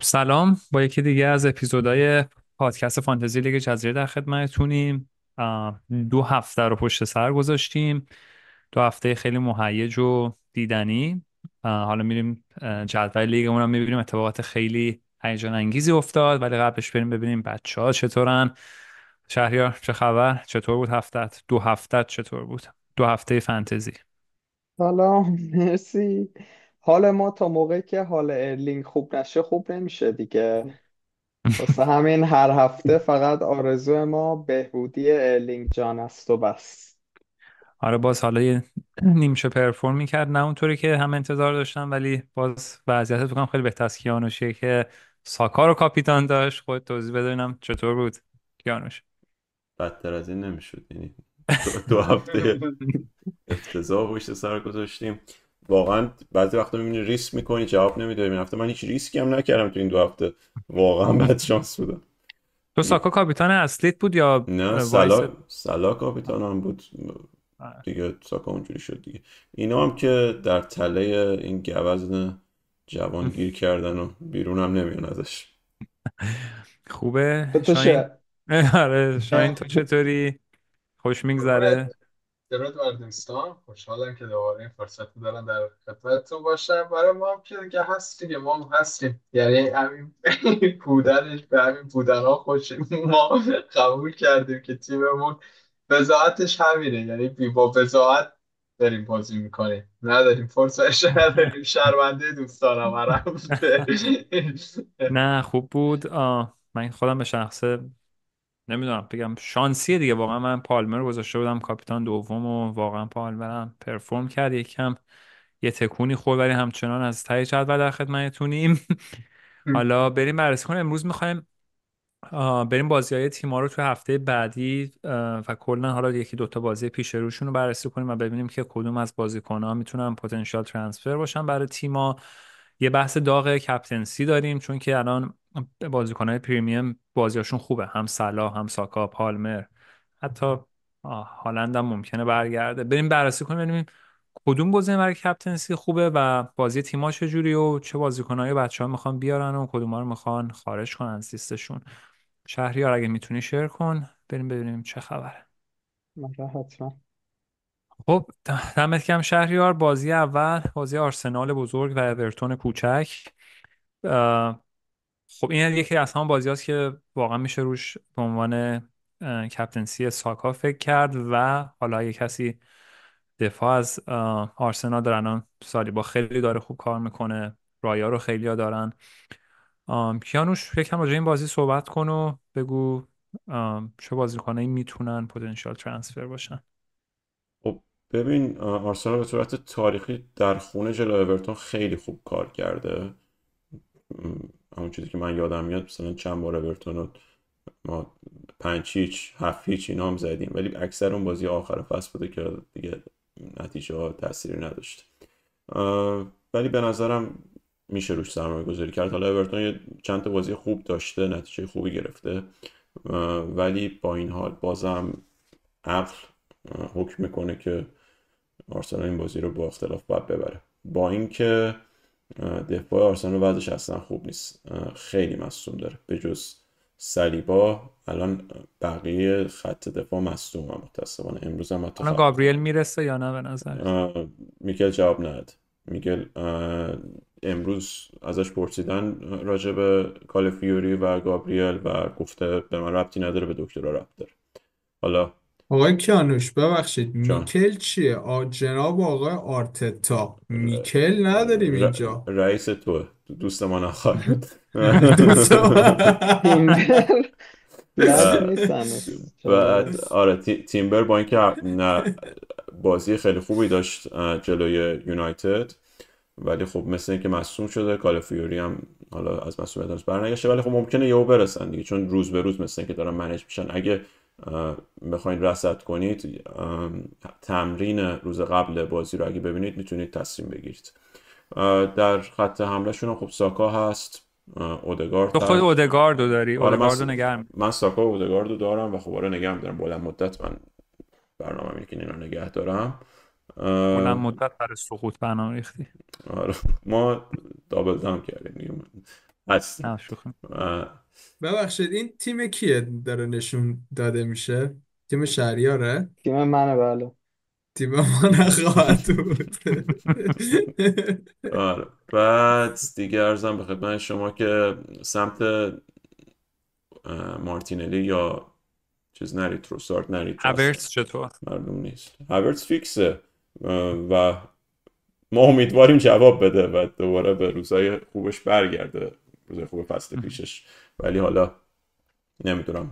سلام، با یکی دیگه از اپیزودهای پادکست فانتزی لیگ جزیره در خدمتتونیم. 2 هفته رو پشت سر گذاشتیم. 2 هفته خیلی مهیج و دیدنی. حالا میریم جدول لیگمون رو میبینیم. اتفاقات خیلی هیجان انگیزی افتاد، ولی قبلش بریم ببینیم بچه ها چطورن. شهریار، چه خبر؟ چطور بود هفتت؟ 2 هفتت چطور بود؟ 2 هفته فانتزی. سلام. مرسی. حال ما تا موقعی که حال ارلینگ خوب نشه خوب نمیشه دیگه. واسه همین هر هفته فقط آرزو ما بهبودی ارلینگ جان است و بس. آره، باز حالا یه نیمچه پرفورم میکرد، نه اونطوری که همه انتظار داشتن، ولی باز وضعیت بکنم خیلی بهتر از کیانوشیه که ساکا رو کاپیتان داشت. خود توضیح بده ببینم چطور بود کیانوش. بدتر از این نمیشد. یعنی دو هفته افتضاح پشت سر گذاشتیم. واقعا بعضی وقتا میبینی ریسک میکنی جواب نمیده. این هفته من هیچ ریسکی هم نکردم تو این 2 هفته. واقعا بد شانس بودم. تو ساکا کاپیتان اصلیت بود یا نه، وایس؟ سلا کاپیتان هم بود دیگه. ساکا اونجوری شد دیگه. اینا هم که در تله این گوزن جوان گیر کردن و بیرون هم نمیان ازش. خوبه تو شاین؟ چه؟ آره شاین، تو چطوری؟ خوش درود میگذره؟ درود بر دوستان، خوشحالم که دوباره این فرصت رو دارم در خدمتتون باشم. برای ما هم که دیگه هست دیگه، ما هم هستیم، یعنی همین بودنش به همین بودن ها خوشیم. ما قبول کردیم که تیممون بضاعتش همینه، یعنی با بضاعت داریم بازی میکنیم، نداریم فرصش، نداریم شرمنده دوستانم هر هفته. نه خوب بود. من خودم به شخصه نمیدونم بگم شانسیه دیگه. واقعا من پالمر رو گذاشته بودم کاپیتان دوم و واقعا پالمرم پرفورم کرد. یکم یه تکونی خورد، ولی همچنان از ته جدول در خدمتتونیم. حالا بریم بررسی کنیم. امروز میخوایم بریم بازی های تیما رو توی هفته بعدی و کلا حالا یکی دوتا بازی پیش روشون رو بررسی کنیم و ببینیم که کدوم از بازیکن‌ها میتونن پتانسیال ترانسفر باشن برای تیما. یه بحث داغ کپتنسی داریم، چون که الان بازیکن‌های پریمیم بازیاشون خوبه، هم صلاح هم ساکا پالمر، حتی هالند هم ممکنه برگرده. بریم بررسی کنیم ببینیم کدوم بازی برای کپتنسی خوبه و بازی تیم‌ها چجوری و چه بازیکنایی بچه‌ها میخوان بیارن و کدوم‌ها رو میخوان خارج کنن از لیستشون. شهریار اگه میتونی شیر کن بریم ببینیم چه خبره. آره، حتما. خب دمت گرم شهریار. بازی اول بازی آرسنال بزرگ و اورتون کوچک. اه، خب این یکی از همون بازی هاست که واقعا میشه روش به عنوان کپتنسی ساکا فکر کرد و حالا اگه کسی دفاع از آرسنال دارن، الان سالیبا خیلی داره خوب کار میکنه، رایا رو خیلی ها دارن. کیانوش یکم راجع به این بازی صحبت کن و بگو چه بازیکنایی میتونن پتانسیال ترانسفر باشن. خب ببین، آرسنال به صورت تاریخی در خونه جلو اورتون خیلی خوب کار کرده. همون چیزی که من یادم میاد مثلا چند بار اورتون رو ما 5-0 7-0 اینا هم زدیم، ولی اکثر اون بازی آخر فصل بوده که دیگه نتیجه ها تأثیری نداشت. ولی به نظرم میشه روش سرمایه گذاری کرد. حالا اورتون چند تا بازی خوب داشته، نتیجه خوبی گرفته، ولی با این حال بازم عقل حکم میکنه که آرسنال این بازی رو با اختلاف باید ببره. با اینکه دفاع آرسنال وضعش اصلا خوب نیست، خیلی مصدوم داره. به جز سلیبا الان بقیه خط دفاع مصدوم هم متاسفانه. امروز هم حتی الان گابریل میرسه یا نه به نظرت؟ میکل جواب نداد. میکل امروز ازش پرسیدن راجع به کالفیوری و گابریل و گفته به من ربطی نداره، به دکترها ربط داره. حالا آقای کیانوش ببخشید، جان، میکل چیه؟ جناب آقای آرتتا، میکل نداریم اینجا. رئیس توه، دوست ما نخواهد. دوستان. تیمبر بد نیست هنوز، چرا بد بعد نیست؟ آره، تیمبر با اینکه نه بازی خیلی خوبی داشت جلوی یونایتد، ولی خب مثل اینکه مصدوم شده. کالافیوری هم حالا از مصدومیتش برنگشته، ولی خب ممکنه یهو برسن دیگه، چون روز به روز مثل اینکه دارن منیج میشن. اگه بخواید رصد کنید، تمرین روز قبل بازی رو اگه ببینید میتونید تصمیم بگیرید. در خط حمله شون خب ساکا هست، تو اودگارد خود هست. اودگاردو داری؟ آره، اودگاردو نگرم. من ساکا و اودگارد رو دارم و خب آره نگه میدارم بلند مدت. من برنامه اینه که اینا نگه دارم. بلند اه، مدت برای سقوط برنامه ریختی. آره ما دابل دام کردیم دیگه. هستیم. نه شوخی. اه، ببخشید این تیم کیه داره نشون داده میشه؟ تیم شهریاره؟ تیم منه بله. تیم ما نخواهد بود. آره. بعد دیگه ارزم به خدمت شما که سمت مارتینلی یا چیز نرید، تروسارد نرید، راست هاورتز چطور؟ معلوم نیست. هاورتز فیکسه و ما امیدواریم جواب بده و دوباره به روزای خوبش برگرده، روزای خوب فصل پیشش. ولی حالا نمیتونم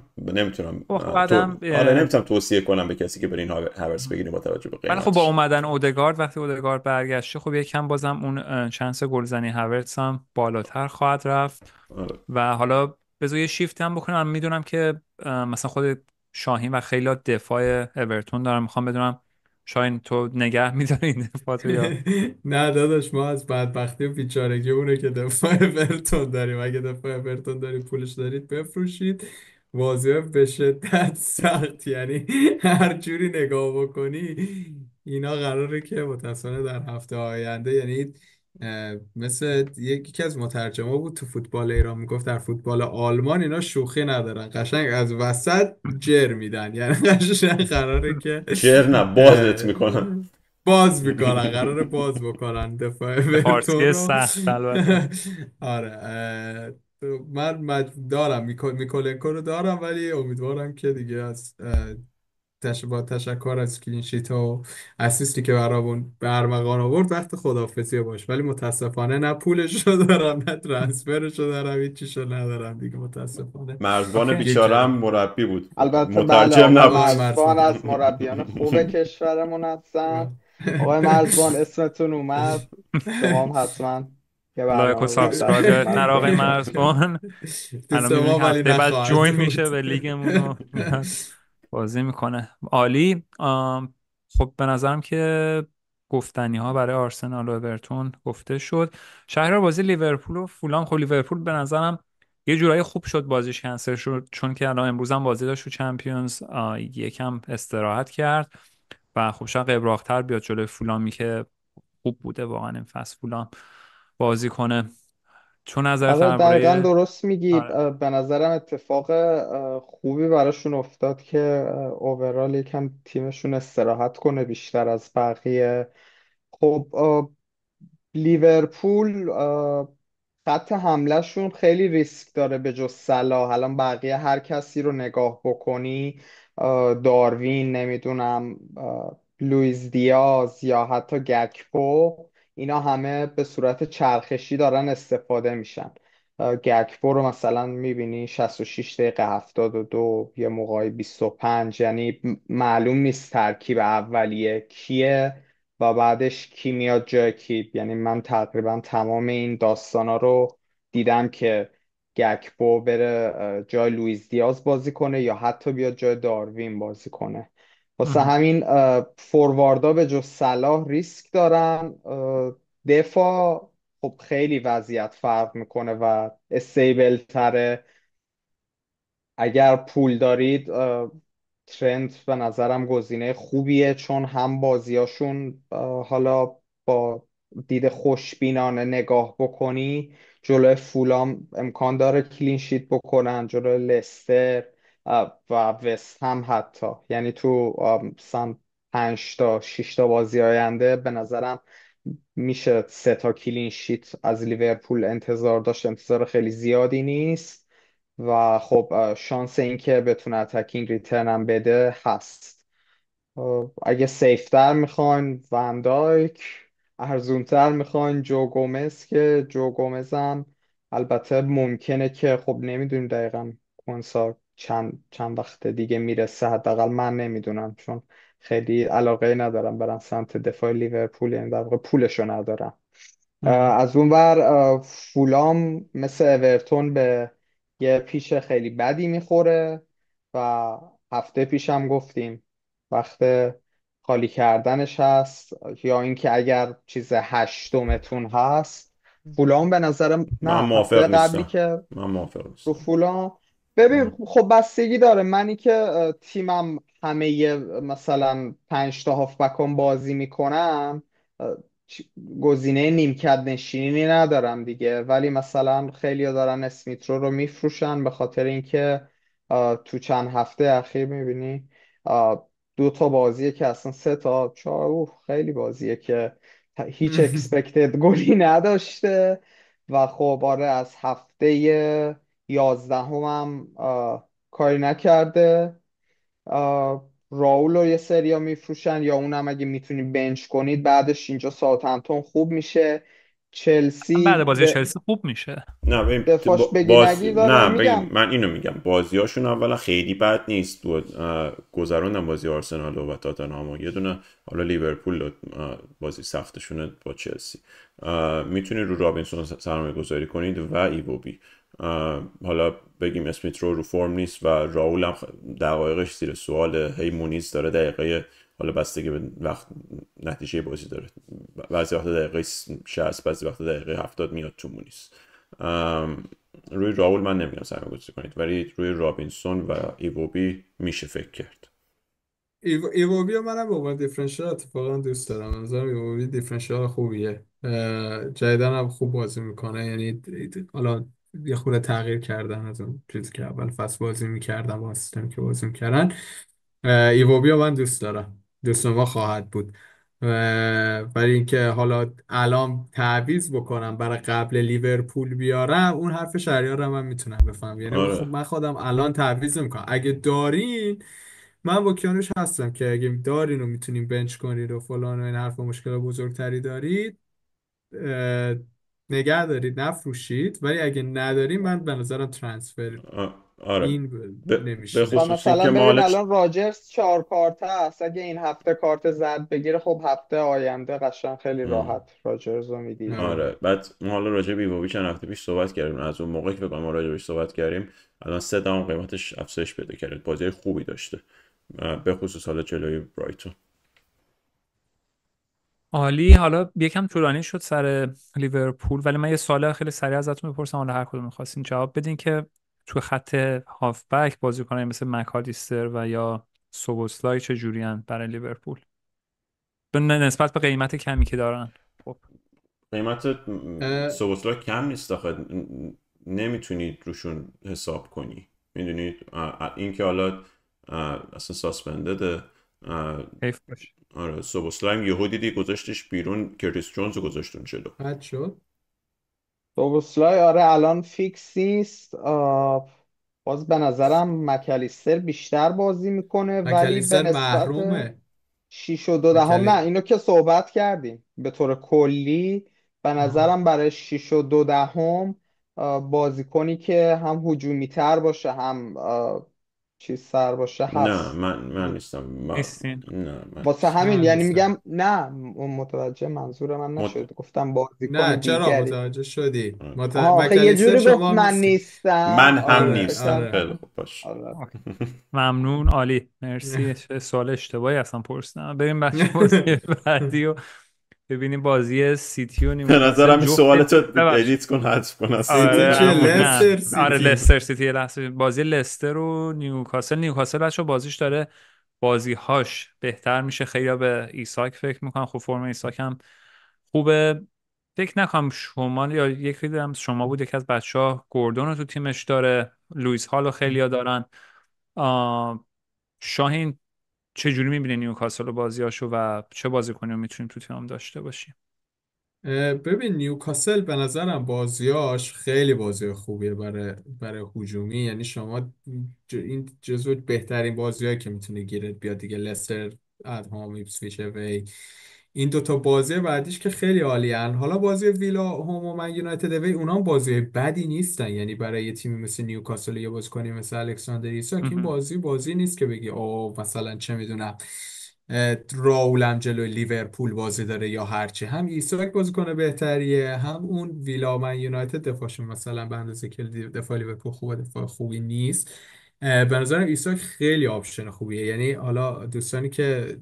خب بعدم آره نمیتونم توصیه کنم به کسی که برین هاورتز بگیریم با توجه به ولی خب با قیمتش. اومدن اودگارد، وقتی اودگارد برگشته خب یکم بازم اون چانس گلزنی هاورتس هم بالاتر خواهد رفت. آره. و حالا بذار یه شیفت هم بکنم. میدونم که مثلا خود شاهین و خیلی دفاع اورتون دارم، میخوام بدونم شاهین تو نگه میداری این دفاع تو یا نه داداش، ما از بدبختی و بیچارگی اونه که دفاع اورتون داریم. اگه دفاع اورتون داریم پولش دارید بفروشید. واضح به شدت سخت، یعنی هر جوری نگاه بکنی اینا قراره که متاسفانه در هفته آینده، یعنی مثل یکی از مترجما بود تو فوتبال ایران میگفت در فوتبال آلمان اینا شوخی ندارن، قشنگ از وسط جر میدن. یعنی قشنگ قراره که جر نه، بازت میکنم. باز میکنن، قراره باز بکنن دفاع به اورتون فارسی رو. سخت البته. آره من دارم میکولنکو رو دارم، ولی امیدوارم که دیگه از با تشکر از کلینشیت و اسیستی که برامون به ارمغان آورد وقت خداحافظی باش. ولی متاسفانه نه پولش رو دارم نه ترانسفرش رو دارم، هیچ چیش رو ندارم دیگه متاسفانه. مرزبان اوکی. بیچاره هم یک مربی بود، البته بله، مترجم آقای نبود. آقای مرزبان مرزا. از مربیان خوب کشورمون هستن. آقای مرزبان اسمتون اومد، شما هم حتما یه لایک و برنامه باید در سابسکرایب یادت نره خدمتتون آقای باشیم. مرزبان. دوست الان میبینی ما ولی هفته بعد نخواهد جوین بود. میشه به لیگمون و میاد بازی میکنه. عالی. خب به نظرم که گفتنی ها برای آرسنال و اورتون گفته شد. شهر بازی لیورپول و فولام، خب لیورپول به نظرم یه جورایی خوب شد بازیش کنسل شد، چون که الان امروز هم بازی داشت تو چمپیونز، یکم استراحت کرد و خب شاید قبراقتر بیاد جلوی فولامی که خوب بوده واقعا این فصل فولام بازی کنه. تو نظر آره دقیقا درباره درست میگی. آره. به نظرم اتفاق خوبی براشون افتاد که اوورال یکم تیمشون استراحت کنه بیشتر از بقیه. خب لیورپول خط حملهشون خیلی ریسک داره به جز صلاح. الان بقیه هر کسی رو نگاه بکنی، داروین، نمیدونم، لوئیس دیاز یا حتی گکپو، اینا همه به صورت چرخشی دارن استفاده میشن. گکپو رو مثلا میبینی 66 دقیقه 72 یه موقعی 25، یعنی معلوم نیست ترکیب اولیه کیه و بعدش کی میاد جای کی. یعنی من تقریبا تمام این داستانا رو دیدم که گکپو بره جای لوئیس دیاز بازی کنه یا حتی بیاد جای داروین بازی کنه. واسه مهم. همین فورواردا به جز صلاح ریسک دارن. دفاع خب خیلی وضعیت فرق میکنه و استیبل تره. اگر پول دارید ترنت به نظرم گزینه خوبیه، چون هم بازیاشون حالا با دید خوشبینانه نگاه بکنی جلوی فولام امکان داره کلین شیت بکنن، جلوی لستر و وست هم حتی. یعنی تو مثلا 5 تا 6 تا بازی آینده به نظرم میشه 3 تا کلین شیت از لیورپول انتظار داشت. انتظار خیلی زیادی نیست و خب شانس اینکه بتونه اتکینگ ریترن هم بده هست. اگه سیفتر میخواین وندایک، ارزونتر میخواین جو گومز، که جو گومز هم البته ممکنه که خب نمیدونیم دقیقا کنسا چند وقت دیگه میرسه. حداقل من نمیدونم، چون خیلی علاقه ندارم برم سمت دفاع لیورپول، یعنی در واقع پولشو ندارم. مهم. از اون ور فولام مثل اورتون به یه پیش خیلی بدی میخوره و هفته پیش هم گفتیم وقت خالی کردنش هست، یا اینکه اگر چیز هشتمتون هست. فولام به نظرم، من نه هفته موافق قبلی نیستم. که من موافق رو نیستم. فولان، ببین خب بستگی داره. منی که تیمم همه مثلا 5 تا هافبکم بازی میکنم، گزینه نیمکت نشینی ندارم دیگه. ولی مثلا خیلی دارن اسمیترو رو میفروشن به خاطر اینکه تو چند هفته اخیر میبینی دو تا بازیه که اصلا سه تا چهار خیلی بازیه که هیچ اکسپکتد گلی نداشته. و خب آره از هفته 11 هم کاری نکرده. راول رو یه سریا میفروشن، یا اونم اگه میتونی بنچ کنید بعدش اینجا ساوثهمپتون خوب میشه. بعد چلسی بازی چلسی خوب میشه. نه ببین دفاعش بگی نگی داره نه ببین میگم. من اینو میگم بازیاشون اولا خیلی بد نیست. گذروندن بازی آرسنال و تاتنهام و یه دونه حالا لیورپول بازی سختشونه با چلسی. میتونید رو رابینسون سرمایه گذاری کنید و ایووبی. حالا بگیم اسمیت رو فرم نیست و راول هم دقایقش زیر سواله. هی مونیز داره دقیقه، حالا بستگی به وقت نتیجه بازی داره، بعضی وقت دقیقه 60 بعضی وقت دقیقه 70 میاد تو مونیز. روی راول من نمیگم سرمایه گذاری کنید، ولی روی رابینسون و ایووبی میشه فکر کرد. ایووبی رو منم به عنوان دیفرنشیال اتفاقا دوست دارم. از نظرم ایووبی دیفرنشیال خوبیه. جدیدن هم خوب بازی میکنه، یعنی حالا یه خورده تغییر کردن از اون چیزی که اول فصل بازی میکردن با سیستمی که بازی میکردن. ایووبی رو من دوست دارم، دوست ما خواهد بود. برای اینکه حالا الان تعویض بکنم برای قبل لیورپول بیارم، اون حرف شهریار رو من میتونم بفهم. یعنی خب آره من خودم الان تعویض میکنم اگه دارین. من با کیانوش هستم که اگه دارین و میتونیم بنچ کنید و فلان و این حرف و مشکل بزرگتری دارید، اه، نگه دارید نفروشید. ولی اگه نداریم من به نظرم ترانسفر آره این به و نمیشینه. خصوص این مثلا که ببین مال الان راجرز 4 کارته است، اگه این هفته کارت زرد بگیره خب هفته آینده قشنگ خیلی راحت راجرز رو میدی. آره. آره بعد ما حالا راجع به ایوویچ چند هفته پیش صحبت کردیم. از اون موقع که بگم ما راجع بهش صحبت کردیم الان 3 دهم قیمتش افزایش پیدا کرده. بازی خوبی داشته به خصوص حالا جلوی برایتون. عالی. حالا یکم طولانی شد سر لیورپول، ولی من یه سوال خیلی سریع ازتون بپرسم، حالا هر کدوم می‌خواستین جواب بدین، که تو خط هافبک بازیکنایی مثل مکالیستر و یا سوبوسلای چه جورین برای لیورپول نسبت به قیمت کمی که دارن؟ خب قیمت اه، سوبوسلای کم نیست آخه. نمیتونید روشون حساب کنی. میدونید این که حالا اصلا ساسپندده. حیف باشه. آره سوبوسلای هم یهو دیدی گذاشتش بیرون، کریس جونز رو گذاشتون جلو. بد شد. سوبوسلای آره الان فیکس نیست. باز به نظرم مکالیستر بیشتر بازی میکنه، ولی به مکلیستر نسبت محرومه. 6 و 2 دهم مکلی... نه، اینو که صحبت کردیم به طور کلی. به آها. نظرم برای 6 و 2 دهم بازیکنی که هم هجومی تر باشه هم چیز سر باشه نه هست. من نیستم نیستین؟ نه من واسه نیستم. همین من یعنی نیستم. میگم نه، متوجه منظور من مت... نشد، گفتم بازیکن نه چرا دیگری. متوجه شدی؟ آها آخه یه مکلیستر جوری گفت شما هم من نیستی. نیستم، من هم آره آره نیستم. فکرم. خیلی آره. خوب باش. آره. اوکی. ممنون. عالی. مرسی. چه سوال اشتباهی اصلا پرسیدم. بریم بچه بازی بعدی و ببینیم. بازی سیتی و به نیوکاسل نظرم این جفت. سوالتو ببخشید. ادیت کن حذف کن از سیتی آره چیه؟ نه. لستر آره سیتی. لستر سیتی. یه لحظه بازی لستر و نیوکاسل. نیوکاسل بچه بازیش داره، بازیهاش بهتر میشه. خیلی به ایساک فکر میکنم. خب فرم ایساک هم خوبه. فکر نکنم شما یا یکی دیدم شما بود یکی از بچه ها گوردون رو تو تیمش داره. لوئیس هالو خیلی ها دارن. شاهین چجوری میبینی نیوکاسل و بازیاشو و چه بازیکنی رو میتونیم تو تیمم داشته باشیم؟ ببین نیوکاسل به نظرم بازیاش خیلی بازی خوبیه برای هجومی. یعنی شما این جزو بهترین بازیایی که میتونه گیرت بیاد دیگه. لستر ات هوم، ایپسویچ اوی، این دوتا بازی بعدیش که خیلی عالیان. حالا بازی ویلا هوم و من یونایتد اوی اونا هم بازی بدی نیستن. یعنی برای یه تیمی مثل نیوکاسل یا بازیکنی مثل الکساندر ایساک این مهم. بازی نیست که بگی او مثلا چه میدونم راولم جلوی لیورپول بازی داره یا هرچی. هم ایساک بازیکن بهتریه، هم اون ویلا من یونایتد دفاعشون مثلا به اندازه که دفاع لیورپول خوبه، دفاع خوبی نیست. به نظرم ایساک خیلی آپشن خوبیه. یعنی حالا دوستانی که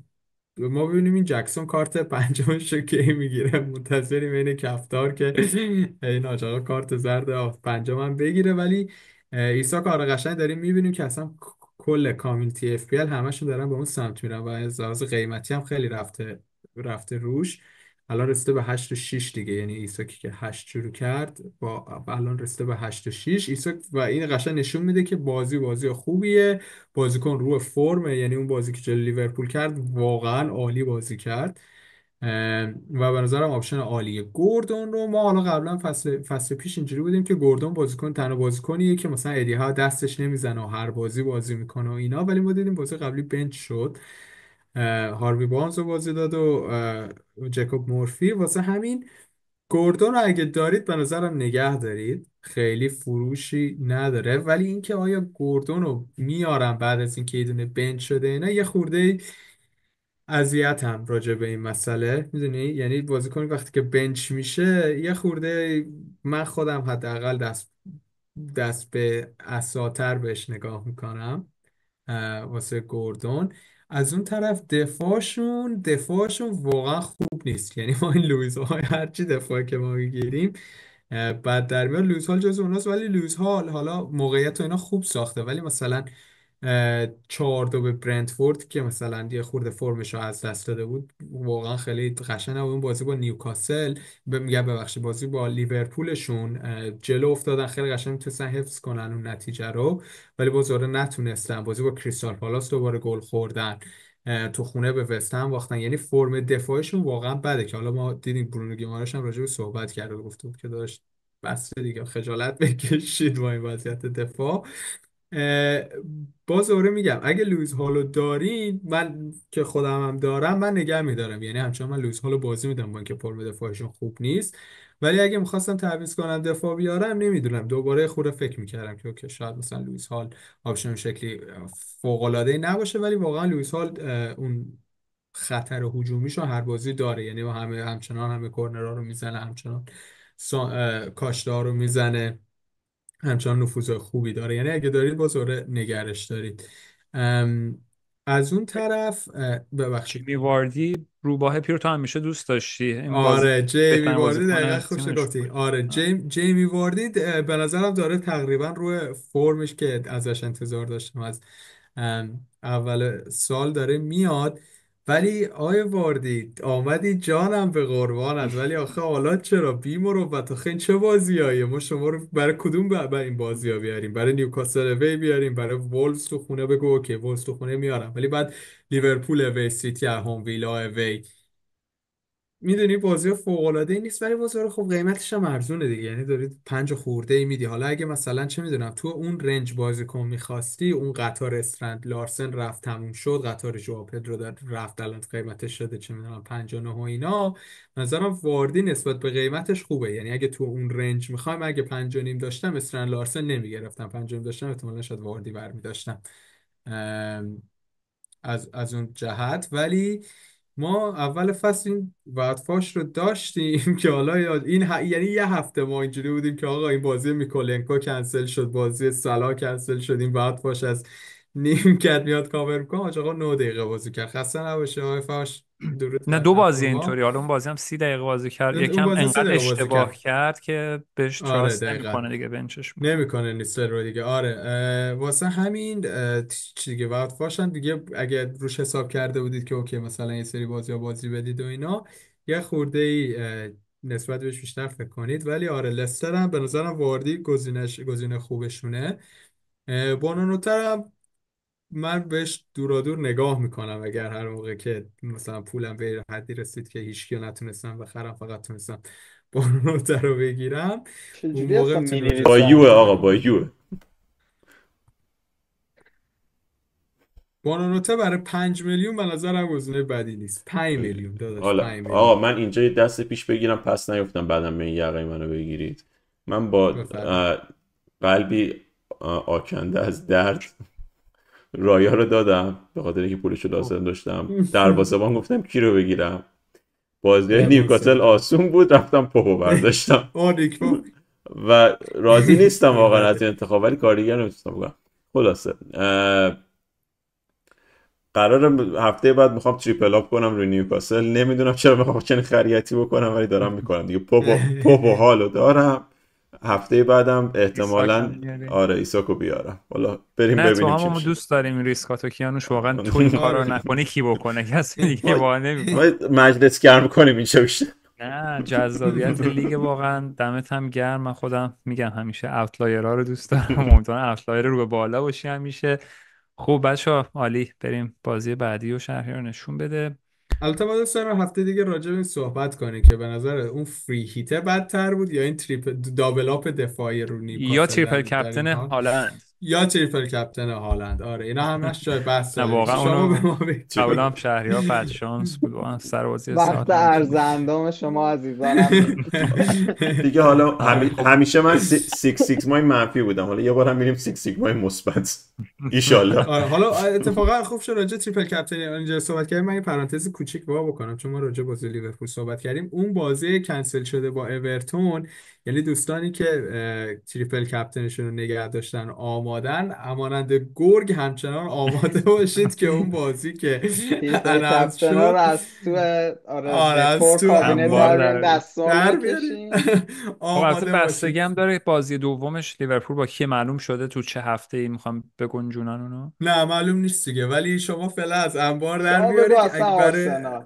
ما ببینیم این جکسون کارت پنجمش رو کی میگیره، منتظریم این کفتار که این آجاقا کارت زرد پنجم هم بگیره. ولی ایسا کار قشنگ داریم میبینیم که اصلا کل کامیونیتی اف پی ال همشون دارن به اون سمت میرن و از لحاظ قیمتی هم خیلی رفته روش. الان رسیده به 8 و 6 دیگه، یعنی ایساکی که 8 شروع کرد الان رسیده به 8 و 6 ایساک، و این قشنگ نشون میده که بازی خوبیه، بازیکن رو فرمه، یعنی اون بازی که جلوی لیورپول کرد واقعا عالی بازی کرد. و به نظرم آپشن عالیه. گوردون رو ما حالا قبلا فصل پیش اینجوری بودیم که گوردون تنها بازیکنیه که مثلا ها دستش نمیزنه و هر بازی میکنه و اینا، ولی ما دیدیم بازی قبلی بنچ شد، هاروی بارنز رو بازی داد و جیکوب مورفی. واسه همین گوردون رو اگه دارید به نظرم نگه دارید، خیلی فروشی نداره. ولی اینکه آیا گوردون رو میارم بعد از اینکه یه دونه بنچ شده اینا، یه خورده اذیتم راجع به این مسئله، میدونی، یعنی بازیکن وقتی که بنچ میشه یه خورده من خودم حداقل دست به اساتر بهش نگاه میکنم واسه گوردون. از اون طرف دفاعشون واقعا خوب نیست، یعنی ما این لویز های هرچی دفاعی که ما میگیریم بعد در میاد. لویس هال جز اوناست، ولی لویس هال حالا موقعیت و اینا خوب ساخته، ولی مثلا 4-2 به برنتفورد که مثلا یه خورده فرمش رو از دست داده بود واقعا خیلی قشنگ. و اون بازی با نیوکاسل میگم ببخشید بازی با لیورپولشون جلو افتادن، خیلی قشنگ میتونستن حفظ کنن اون نتیجه رو، ولی باز دوباره نتونستن. بازی با کریستال پالاس دوباره گل خوردن، تو خونه به وست هم باختن. یعنی فرم دفاعشون واقعا بده، که حالا ما دیدیم برونو گیمارش هم راجع به صحبت کرد و گفته بود که داشت بس دیگه خجالت بکشید با این وضعیت دفاع. اه، باز دوره میگم اگه لویز هالو دارین، من که خودم هم دارم من نگه میدارم، یعنی همچنان من لویز هالو بازی میدم با اینکه فرم دفاعشون خوب نیست. ولی اگه میخواستم تعویض کنم دفاع بیارم، نمیدونم، دوباره خورده فکر میکردم که اوکی شاید مثلا لوئیس هال آپشن شکلی فوق العاده نباشه، ولی واقعا لوئیس هال اون خطر هجومیشو هر بازی داره، یعنی همچنان همه کورنرها رو میزنه، همچنان کاشته‌ها رو میزنه، همچنان نفوذ خوبی داره. یعنی اگه دارید باز دوره نگرش دارید. ام، از اون طرف ببخشید. جیمی واردی روباه پیرو تو همیشه دوست داشتی، این بازی آره جیمی بهترین واردی دقیقا بازیکن خوش تیمش گفتی. بود. آره جیمی واردی به نظرم داره تقریبا روی فرمش که ازش انتظار داشتم از اول سال داره میاد. ولی آیه واردی آمدی جانم به قربانت، ولی آخه حالا چرا بیمروت؟ آخه این چه بازیاییه؟ ما شما رو برای کدوم برای این بازی ها بیاریم؟ برای نیوکاسل اوی بیاریم؟ برای وولفز تو خونه بگو اوکی وولفز تو خونه میارم، ولی بعد لیورپول اوی، سیتی هوم، ویلا اوی، میدونی بازی فوق العاده ای نیست، ولی بازار خب قیمتش هم ارزونه دیگه، یعنی دارید 5 خورده ای میدی. حالا اگه مثلا چه میدونم تو اون رنج بازیکن میخواستی، اون قطار استرند لارسن رفت تموم شد، قطار ژائو پدرو رفت الان قیمتش شده چه میدونم 59 و اینا، نظرم واردی نسبت به قیمتش خوبه. یعنی اگه تو اون رنج میخوایم، اگه 5 و نیم داشتم استرند لارسن نمیگرفتم، 5 و نیم داشتم احتمالاً شاید واردی برمی داشتم از اون جهت. ولی ما اول فصل این وردفاش رو داشتیم که حالا یعنی یه هفته ما اینجوری بودیم که آقا این بازی میکولنکو کنسل شد، بازی سلا کنسل شد، این وردفاش از نیمکت میاد کاور میکنه. آقا 9 دقیقه بازی کرد، خسته نباشه آقای فاش، درود نه، بر دو اب بازی شما. اینطوری، حالا اون بازی هم 30 دقیقه بازی کرد، اون یکم بازی 3 انقدر دقیقه بازی اشتباه کرد. کرد که بهش آره تراست دقیقا نمیکنه دیگه، بنچش میکنه. نمیکنه نیستر رو دیگه. آره واسه همین چی دیگه وقت باشن دیگه، اگه روش حساب کرده بودید که اوکی مثلا یه سری بازی ها بازی بدید و اینا، یه خورده ای نسبت بهش بیشتر فکر کنید. ولی آره لستر هم به نظرم واردی گزینه خوبشونه. بانونوتر هم من بهش دورادور نگاه میکنم، اگر هر موقع که مثلا پولم به حدی رسید که هیچکی رو نتونستم بخرم، فقط تونستم بانونوتر رو بگیرم، اون چجوری موقع اصلا میتونیم راجع با بهش یوه صحبت مینویسم؟ آقا، کنیم. با یوه. بانانوته برای 5 میلیون به نظرم گزینه بدی نیست. 5 میلیون داداش، حالا 5 میلیون. آقا من اینجا یه دست پیش بگیرم پس نیفتم بعدم به این یقه منو بگیرید. من با بفرمایید. قلبی آکنده از درد رایا رو دادم به خاطر اینکه پولشو اوه. لازم داشتم. دروازه‌بان گفتم کی رو بگیرم، بازی نیوکاسل امانسون. آسون بود، رفتم پاپو برداشتم نیک پاپ. و راضی نیستم این واقعا از بده. این انتخاب، ولی کار دیگر نمیتونستم بکنم. خلاصه قرار هفته بعد میخوام تریپل اپ کنم روی نیوکاسل، نمیدونم چرا میخوام چنین خریتی بکنم ولی دارم میکنم دیگه. پاپو حالو دارم. هفته بعدم ایساک هم احتمالاً میاری؟ آره ایساکو بیارم. حالا بریم نه، تو ببینیم چی هممون میشه. دوست داریم این ریسکاتو، کیانوش واقعا تو این کار رو آره نکنی کی بکنه؟ کسی دیگه ما واقعا ما نمیکنه. مجلس گرم کنیم اینجا بیشتر. نه جذابیت لیگ واقعا دمت هم گرم. من خودم میگم همیشه اوتلایرها رو دوست دارم. امیدوارم اوتلایر رو به بالا باشی همیشه. خوب بچه ها، عالی. بریم بازی بعدی و شهریار نشون بده. البته ما دوست دارم هفته دیگه راجع به این صحبت کنیم که به نظر اون فری هیته بدتر بود یا این دابل اپ دفاعی رو یا نیوکاسل تریپل در این کپتن حال، هالند. یا تریپل کپتن هالند. آره اینا همش جای بحث نه دیگه. واقعا شما به اونو ما بگید. تریپل قبلا هم شهریار بعد شانس بود واقعا سر بازی وقت ساوثهمپتون. ارزندم شما عزیزانم نیست. دیگه حالا آره خب. همیشه من سیکس سیگمای منفی بودم، حالا یه بار هم میریم سیکس سیگمای مثبت ایشالله. آره حالا اتفاقا خوب شد راجع تریپل کپتن اینجا صحبت کردیم. من یه پرانتز کوچیک وا بکنم چون ما راجع بازی لیورپول صحبت کردیم. اون بازی کنسل شده با اورتون، یعنی دوستانی که تریپل کپتنشون رو نگه داشتن آمادن، همانند گرگ همچنان آماده باشید که اون بازی که تریپل اناونس کپتن ها رو شد، از تو آره آره از دکور تو کابینه انبار در انبار بیارین در. دستمال در بیارید. بکشین. خب البته آماده بستگی باشید. هم داره بازی دومش لیورپول با کی معلوم شده تو چه هفته ای میخوام بگنجونن اونو. نه معلوم نیست دیگه، ولی شما فعلا از انبار در شما بگو بیارید اصلا اگه برای. آرسنال.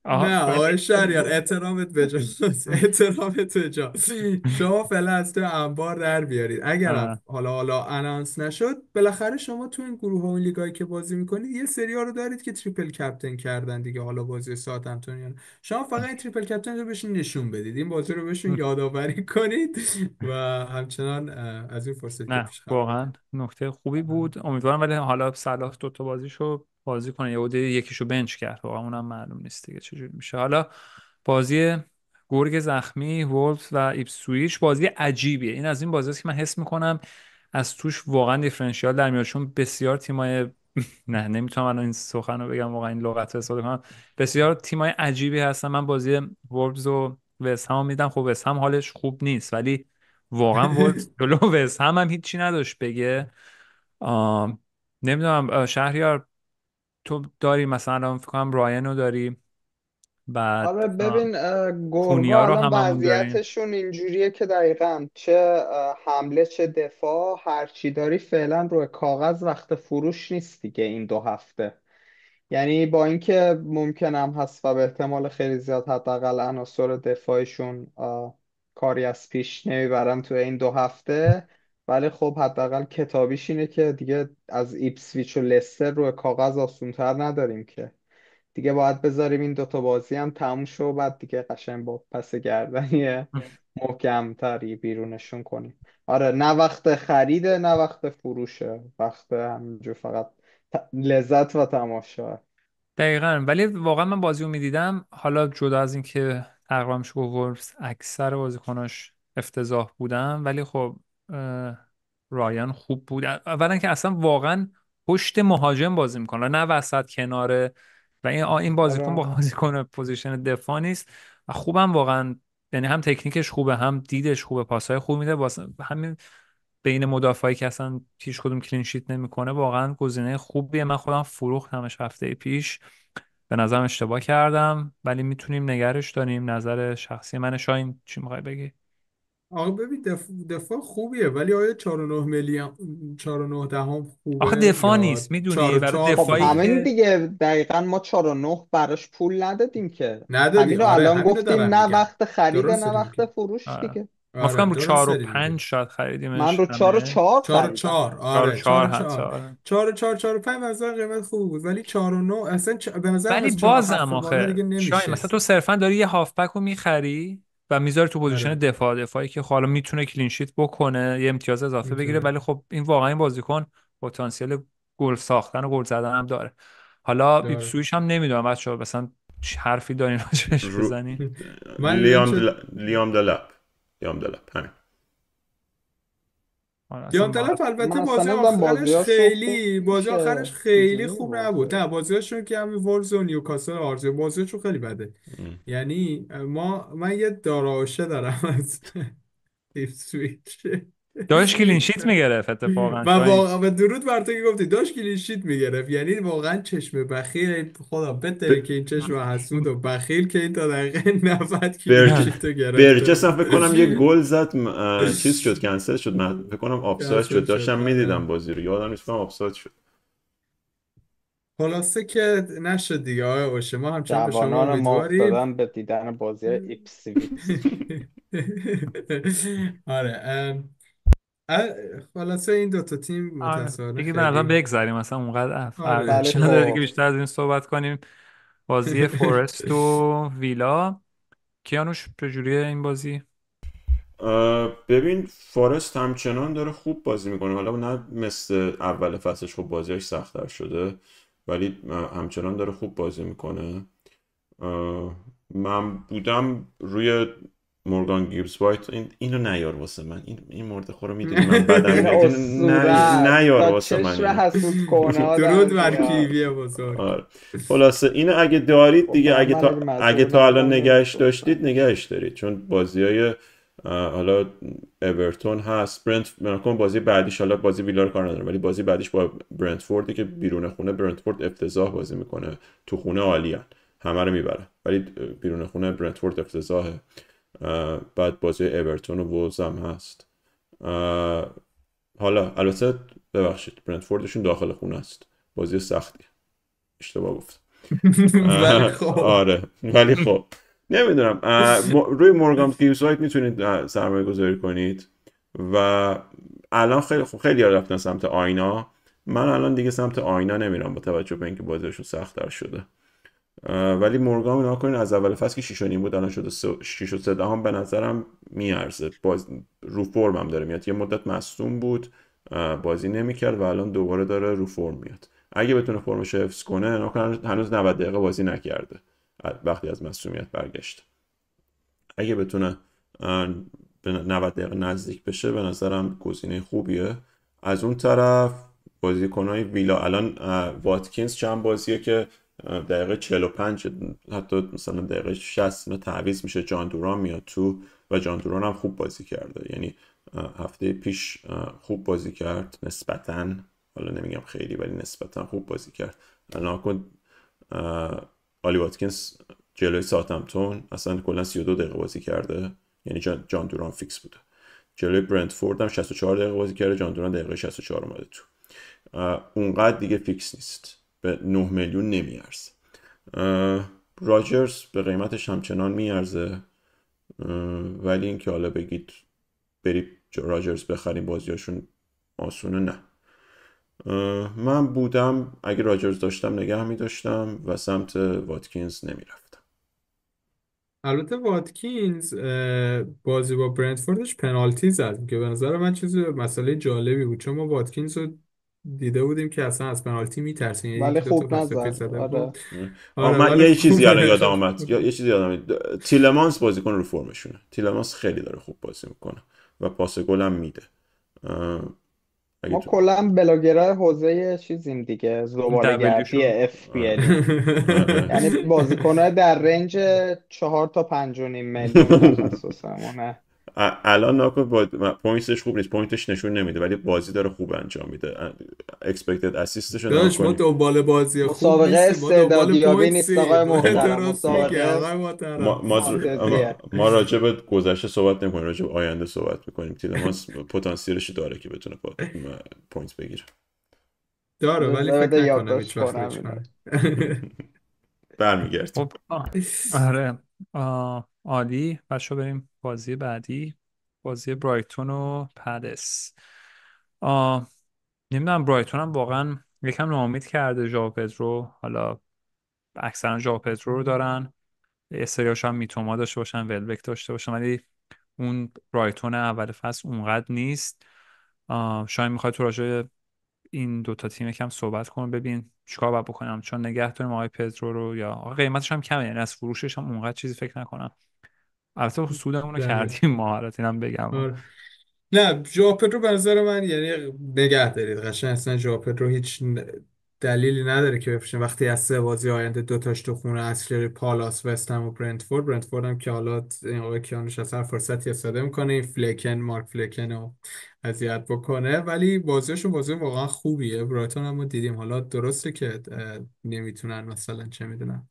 آها نه ولی آقای شهریار احترامت بجاست. احترامت بجاست. شما فعلا از تو انبار در بیارید. اگرم آه. حالا اناونس نشد، بالاخره شما تو این گروه ها و لیگایی که بازی میکنید یه سری ها رو دارید که تریپل کپتن کردن دیگه. حالا بازی ساوثهمپتون یا نه. شما فقط این تریپل کپتن رو بهشون نشون بدید، این بازی رو بهشون یادآوری کنید و همچنان از این فرصت که نه پیش خبر واقعا نکته خوبی بود. امیدوارم ولی حالا صلاح دوتا بازیشو بازی کنه. یهو یکیشو بنچ کرد واقعا اونم معلوم نیست دیگه چجوری میشه. حالا بازی گرگ زخمی وولفز و ایپسویچ بازی عجیبیه. این از این بازیست که من حس میکنم از توش واقعا دیفرنشیال در میاد، چون بسیار تیمای نه نمیتونم الان این سخن رو بگم واقعا این لغت رو استفاده کنم. بسیار تیمای عجیبی هستن. من بازی وولفز و وست هم میدم. خب وست هم حالش خوب نیست ولی واقعا وولفز جلو وست هم هیچی نداشت بگه. نمیدونم شهریار تو داری مثلا الان فکر کنم رایان رو داری، بعد آره ببین گرگا کونیا رو الان هممون داریم. وضعیتشون اینجوریه که دقیقا چه حمله چه دفاع هرچی داری فعلا روی کاغذ وقت فروش نیست دیگه این 2 هفته. یعنی با اینکه ممکنم هست و به احتمال خیلی زیاد حداقل عناصر دفاعشون کاری از پیش نمیبرن تو این 2 هفته، ولی خب حداقل کتابیش اینه که دیگه از ایپسویچ و لستر روی کاغذ آسونتر نداریم که. دیگه باید بذاریم این 2 تا بازی هم تموم شه و بعد دیگه قشنگ با پس گردنی محکمتری بیرونشون کنیم. آره نه وقت خریده نه وقت فروشه، وقت همینجور فقط لذت و تماشا. دقیقا. ولی واقعا من بازی رو میدیدم، حالا جدا از اینکه تقریبا میشه گفت وولفز اکثر بازیکناش افتضاح بودن، ولی خب رایان خوب بود. اولا که اصلا واقعا پشت مهاجم بازی میکنه نه وسط کناره، و این بازیکن با آره بازیکن پوزیشن دفاع نیست و خوبم واقعا. یعنی هم تکنیکش خوبه هم دیدش خوبه، پاسهای خوب میده. واسه همین بین مدافعی که اصلا هیچ کدوم کلین شیت نمیکنه واقعا گزینه خوبیه. من خودم فروختمش هفته پیش، به نظرم اشتباه کردم ولی میتونیم نگرش داریم. نظر شخصی من. شاین چی میخوای بگی؟ آقا ببین دفاع خوبیه، ولی آیا 4.9 میلیون 4.9 دهم آخه خوبه دفاع یا نیست، میدونی برای 4.4 خب دفاعی خوبه؟ همین که دیگه دقیقا ما 4 و 9 براش پول ندادیم که. ندادی، همین رو آره الان همینو گفتیم دارم نه میگم. وقت خریده درست نه داری وقت میگی. فروش آره. دیگه. ما فکرم آره رو درست چهار و داری پنج میگی. شاید من خریدیمش رو چهار و همه. چهار 4.4 خریدم. چهار و آره چهار 4.4 حتی آره. 4.4 4.5 مثلا قیمت خوب بود، ولی 4.9 اصلا به نظرم ولی از 4 بازم 7 بالا آخه دیگه شاید مثلا نمیشه. تو صرفا داری یه هافبک رو میخری و میذاری تو پوزیشن آره دفاعی که خب حالا میتونه کلینشیت بکنه یه امتیاز اضافه بگیره، میتونه. ولی خب این واقعا این بازیکن پتانسیل گل ساختن و گل زدن هم داره. حالا داره. ایپسویچ هم نمیدونم بچه‌ها مثلا چه حرفی دارین راجبش رو... بزنین. من چه لیام دلپ. لیام دلپ همین. آره اصلا دیان معرف. تلف من البته اصلا بازی نمیدونم آخرش بازیاشون خوب خیلی بازی آخرش میشه خیلی چجوری خوب نبود. بازی. نه بازیاشون که همین وولز و نیوکاسل و آرزو بازیاشون خیلی بده. یعنی من یه داراوشه دارم از ایپسویچ. داشت کلینشیت میگرفت اتفاقا و شاید. واقعا و درود بر تو که گفتی داشت کلین شیت میگرفت. یعنی واقعا چشم بخیل خدا بتره که این چشم حسود و بخیل که این تا دقیقه 90 کلین برج شیت رو گرفته برچس هم بود. فکر کنم یه گل زد چیز شد کنسل شد، فکر کنم آفساید کنسل شد، داشتم شد میدیدم آره. بازی رو یادم نیست کنم آفساید شد. خلاصه که نشد دیگه آقای اوشه، ما همچنان به شما جوانان ما امیدواریم. افتادن به دیدن بازی ایپسویچ. آره خلاصه این دوتا تیم آره متاسفانه دیگه به نظرم خیلی. بگذریم مثلا اونقدر آره ولی ارزشی نداره دیگه خب بیشتر از این صحبت کنیم. بازی فورست و ویلا، کیانوش چجوریه این بازی؟ ببین فارست همچنان داره خوب بازی میکنه، حالا نه مثل اول فصلش خب بازیش سخت‌تر شده، ولی همچنان داره خوب بازی میکنه. من بودم روی مورگان گیبس وایت، اینو نیار واسه من، این مرد خور رو میدونی من بدم این میاد، اسطوره است نیار تا واسه من چشم اینو. حسود کنه ها در درود بر بیاد. کیوی بزرگ. آره. خلاصه اینو اگه دارید خب دیگه، فقط من اگه اگه مجبور تا الان نبودم نگهش نمیفروختم. داشتید نگهش دارید، چون بازی های حالا اورتون هست، کن بازی بعدیش، حالا بازی ویلا رو کار ندارم، ولی بازی بعدیش با برنتفوردی که بیرون خونه برنتفورد افتضاح بازی میکنه، تو خونه عالیان همه رو میبره، ولی بیرون خونه برنتفورد افتضاحه. بعد بازی اورتون و وولز هم هست. حالا البته ببخشید برنتفوردشون داخل خونه است، بازی سختی، اشتباه گفتم. ولی خب آره ولی خب نمیدونم، روی مورگان گیبس وایت میتونید سرمایه گذاری کنید. و الان خیلی خب خیلی رفتن سمت آینا، من الان دیگه سمت آینا نمیرم با توجه به اینکه بازیشون سخت‌تر شده. ولی مورگان نها کنین از اول فصل که 6 و نیم بود الان شده 6 و 3 دهم، به نظرم میارزه. رو فرم هم داره میاد، یه مدت مصدوم بود بازی نمیکرد و الان دوباره داره رو فرم میاد. اگه بتونه فرمش حفظ کنه، هنوز 90 دقیقه بازی نکرده وقتی از مصدومیت برگشت، اگه بتونه به 90 دقیقه نزدیک بشه به نظرم گزینه خوبیه. از اون طرف بازیکنهای ویلا الان واتکینز چند بازیه که دقیقه 45 حتی مثلا دقیقه 60 اینا تعویض میشه، جان دوران میاد تو و جان دوران هم خوب بازی کرده، یعنی هفته پیش خوب بازی کرد نسبتاً، حالا نمیگم خیلی ولی نسبتاً خوب بازی کرد. الان کن آلی واتکینز جلوی ساوثهمپتون اصلا کلا 32 دقیقه بازی کرده، یعنی جان دوران فیکس بوده. جلوی برنتفورد هم 64 دقیقه بازی کرده، جان دوران دقیقه 64 اومده تو. اونقدر دیگه فیکس نیست، به 9 میلیون نمیارزه. راجرز به قیمتش همچنان میارزه، ولی اینکه حالا بگید بری راجرز بخریم بازیاشون آسونه، نه. من بودم اگه راجرز داشتم نگه می داشتم و سمت واتکینز نمی رفتم. البته واتکینز بازی با برنتفوردش پنالتی زد که به نظر من چیز مسئله جالبی بود، چون ما واتکینز رو دیده بودیم که اصلا از پنالتی میترسیم، یعنی ولی یکی دو تا خوب پاس پیش نزد. زده آره. بود. آره من ولی یه چیزی الان خوبه. یادم آمد، یه چیزی یادم آمد، تیلمانس بازیکن رو فرمشونه، تیلمانس خیلی داره خوب بازی میکنه و پاس گل هم میده. اگه ما تو کلا بلاگرای حوزه چیزیم دیگه، دبلیو زباله‌گردی شو. اف پی آره. الیم. آره. یعنی بازیکنهای در رنج 4 تا 5.5 میلیون تخصصمونه. الان ناکن پوینتش خوب نیست، پوینتش نشون نمیده ولی بازی داره خوب انجام میده. اکسپکتد اسیستش رو نگاه داشت ما کنی. دنبال بازی خوب مسابقه نیستیم، ما دنبال استعدادیابی نیست آقای پوینتسیم. محترم، درست میگه مسابقه آقای محترم. فانتزیه. ما راجع به گذشته صحبت نمی‌کنیم، راجع به آینده صحبت می‌کنیم. تیلمانس پتانسیلش داره که بتونه پوینت بگیره. داره ولی بذار فکر بده نکنم یادداشت هیچ وقت کنم ریچ اینو. کنه. برمیگردیم. خب آره عالی، بچه بریم بازی بعدی، بازی برایتون و پدس. نمیدونم برایتون هم واقعا یکم ناامید کرده ژائو پدرو، حالا اکثرا ژائو پدرو رو دارن، یه سریاش هم میتوما داشته باشن، ولبک داشته باشن، ولی اون برایتون اول فصل اونقدر نیست. شاید میخوای تو راجع این دوتا تیم یکم صحبت کنم، ببین چیکار باید بکنم، چون نگه داریم آقای پدرو رو یا قیمتش هم کمه، یعنی از فروشش هم اونقدر چیزی فکر نکنم. البته سودمون رو دقیق. کردیم مهارت اینم بگم. آره. نه ژائو پدرو به نظر من یعنی نگه دارید قشنگ، اصلا ژائو پدرو هیچ دلیلی نداره که بفروشین وقتی از سه بازی آینده دو تاش تو خونه اصلی پالاس، وست هم و برنتفورد هم که حالا این آقای کیانوش از هر فرصتی استفاده میکنه این مارک فلکن رو اذیت بکنه، ولی بازیشون بازی واقعا خوبیه. برایتون هم ما دیدیم، حالا درسته که نمیتونن مثلا چه میدونم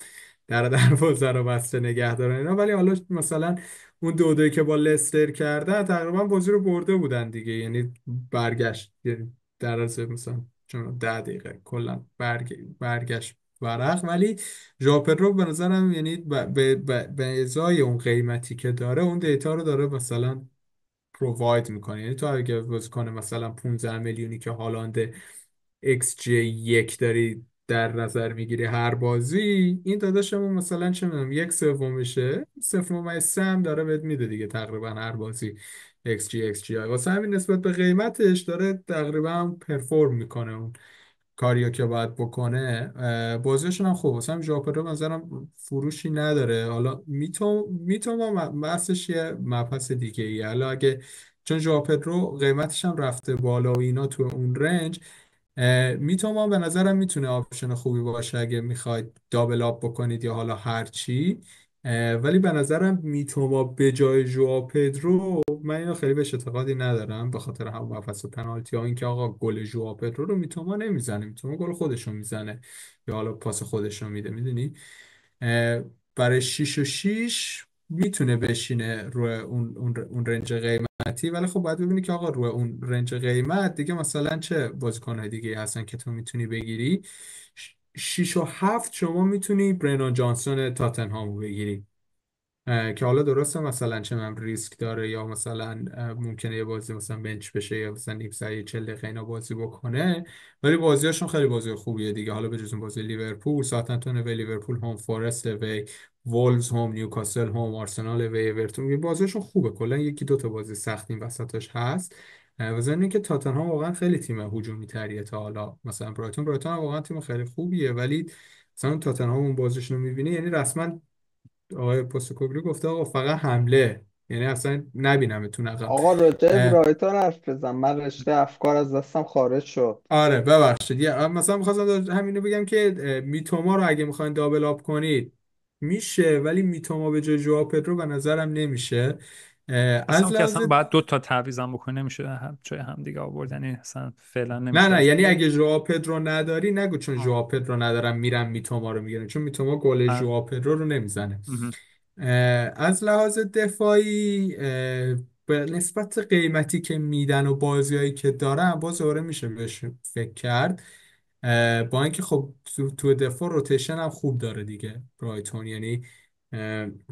در دروازه رو بسته نگه دارن اینا، ولی حالا مثلا اون دو دوی که با لستر کردن تقریبا بازی رو برده بودن دیگه، یعنی برگشت، یعنی در از مثلا چون 10 دقیقه کلا برگشت ورق. ولی ژائو پدرو به نظرم یعنی به ازای اون قیمتی که داره اون دیتا رو داره مثلا پروواید میکنه. یعنی تو اگه بازیکن مثلا 15 میلیونی که هالند ایکس جی 1 داری در نظر میگیری هر بازی، این داداشمون مثلا چه میدونم 1/3 0.3 هم داره بهت میده دیگه تقریبا هر بازی. ایکس جی آی واسه همین نسبت به قیمتش داره تقریبا هم پرفورم میکنه اون کاریو که باید بکنه. بازیشون هم خوب واسه همین ژائو پدرو به نظرم فروشی نداره. حالا میتوما بحثش یه مبحث دیگه ای. حالا اگه چون ژائو پدرو قیمتش هم رفته بالا و اینا تو اون رنج، میتوما به نظرم میتونه آپشن خوبی باشه اگه میخواید دابل آپ بکنید یا حالا هر چی. ولی به نظرم میتوما به جای ژائو پدرو من اینو خیلی بهش اعتقادی ندارم، به خاطر همون مبحث پنالتی ها. اینکه آقا گل ژائو پدرو رو میتوما نمیزنه، میتوما گل خودش رو میزنه یا حالا پاس خودش رو میده، میدونی. برای 6 و 6 میتونه بشینه روی اون رنج قیمتی. ولی خب باید ببینی که آقا روی اون رنج قیمت دیگه مثلا چه بازیکن‌های دیگه هستن که تو میتونی بگیری. 6 و 7 شما میتونی برنان جانسون تاتنهامو بگیری، که حالا درسته مثلا چه من ریسک داره یا مثلا ممکنه یه بازی مثلا بنچ بشه یا مثلا نیم ساعت 40 دقیقه اینا بازی بکنه. ولی بازیاشون خیلی بازی خوبیه دیگه. حالا به جز اون بازی لیورپول، ساوثهمپتون و لیورپول، هوم فارست و وولز هوم، نیوکاسل هوم، آرسنال و اورتون، این بازیاشون خوبه. کلا یکی دو تا بازی سخت این وسطاش هست. و ضمن اینکه تاتنهام واقعا خیلی تیم هجومی تریه تا حالا مثلا برایتون هم واقعا تیم خیلی خوبیه. ولی مثلا تاتنهام اون بازیشون رو می‌بینی یعنی رسما آقای پوستکوگلو گفته آقا فقط حمله، یعنی اصلا نبینمتون عقب. آقا راجع به اه، برایتون حرف بزن، من رشته افکار از دستم خارج شد. آره ببخشید. مثلا می‌خواستم همینو بگم که میتوما رو اگه میخواین دابل آپ کنید میشه، ولی میتوما به جای ژائو پدرو به نظرم نمیشه. از اصلا که لحاظ اصلا باید دو تا تعویضم بکنه، نمیشه هم جای هم دیگه آورد، یعنی اصلا فعلا نه نمیشه نه، اصلا. یعنی اگه ژائو پدرو نداری نگو چون آه. ژائو پدرو ندارم میرم میتوما رو میگیرم، چون میتوما گل آه. ژائو پدرو رو نمیزنه. مهم. از لحاظ دفاعی به نسبت قیمتی که میدن و بازیایی که دارن باز دوباره میشه بهش فکر کرد. با اینکه خب تو دفاع روتیشن هم خوب داره دیگه برایتون. یعنی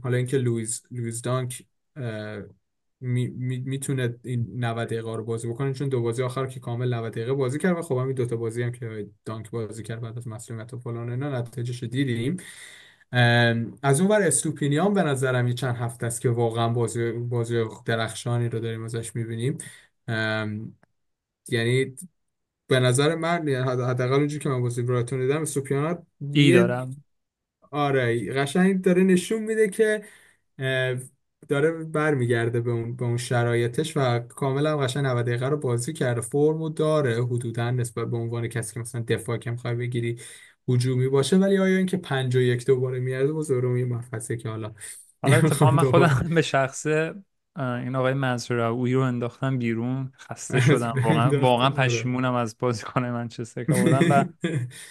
حالا اینکه لوئیس دانک میتونه این 90 دقیقه رو بازی بکنه، چون دو بازی آخر که کامل 90 دقیقه بازی کرد. و خب همین دو تا بازی هم که دانک بازی کرد بعد از مسئولیت و فلان اینا نتیجهش رو دیدیم. از اون ور استوپینیان به نظرم یه چند هفته است که واقعا بازی درخشانی رو داریم ازش میبینیم. یعنی به نظر من یعنی حداقل اونجوری که من بازی برایتون دیدم استوپیان ای یه دارم. آره قشنگ داره نشون میده که اه، داره برمیگرده به اون شرایطش و کاملا قشنگ 90 دقیقه رو بازی کرده. فرمو داره حدودا نسبت به عنوان کسی که مثلا دفاع که میخوای بگیری هجومی باشه. ولی آیا اینکه 51 دوباره میارده باز اون یه مفصله که حالا حالا اتفاقا نمیخوام من دوباره خودم به شخصه این آقای مزرعویی رو انداختم بیرون، خسته از شدم واقعا، واقعا انداختم آره. پشیمونم از بازیکن منچستر که آوردم. و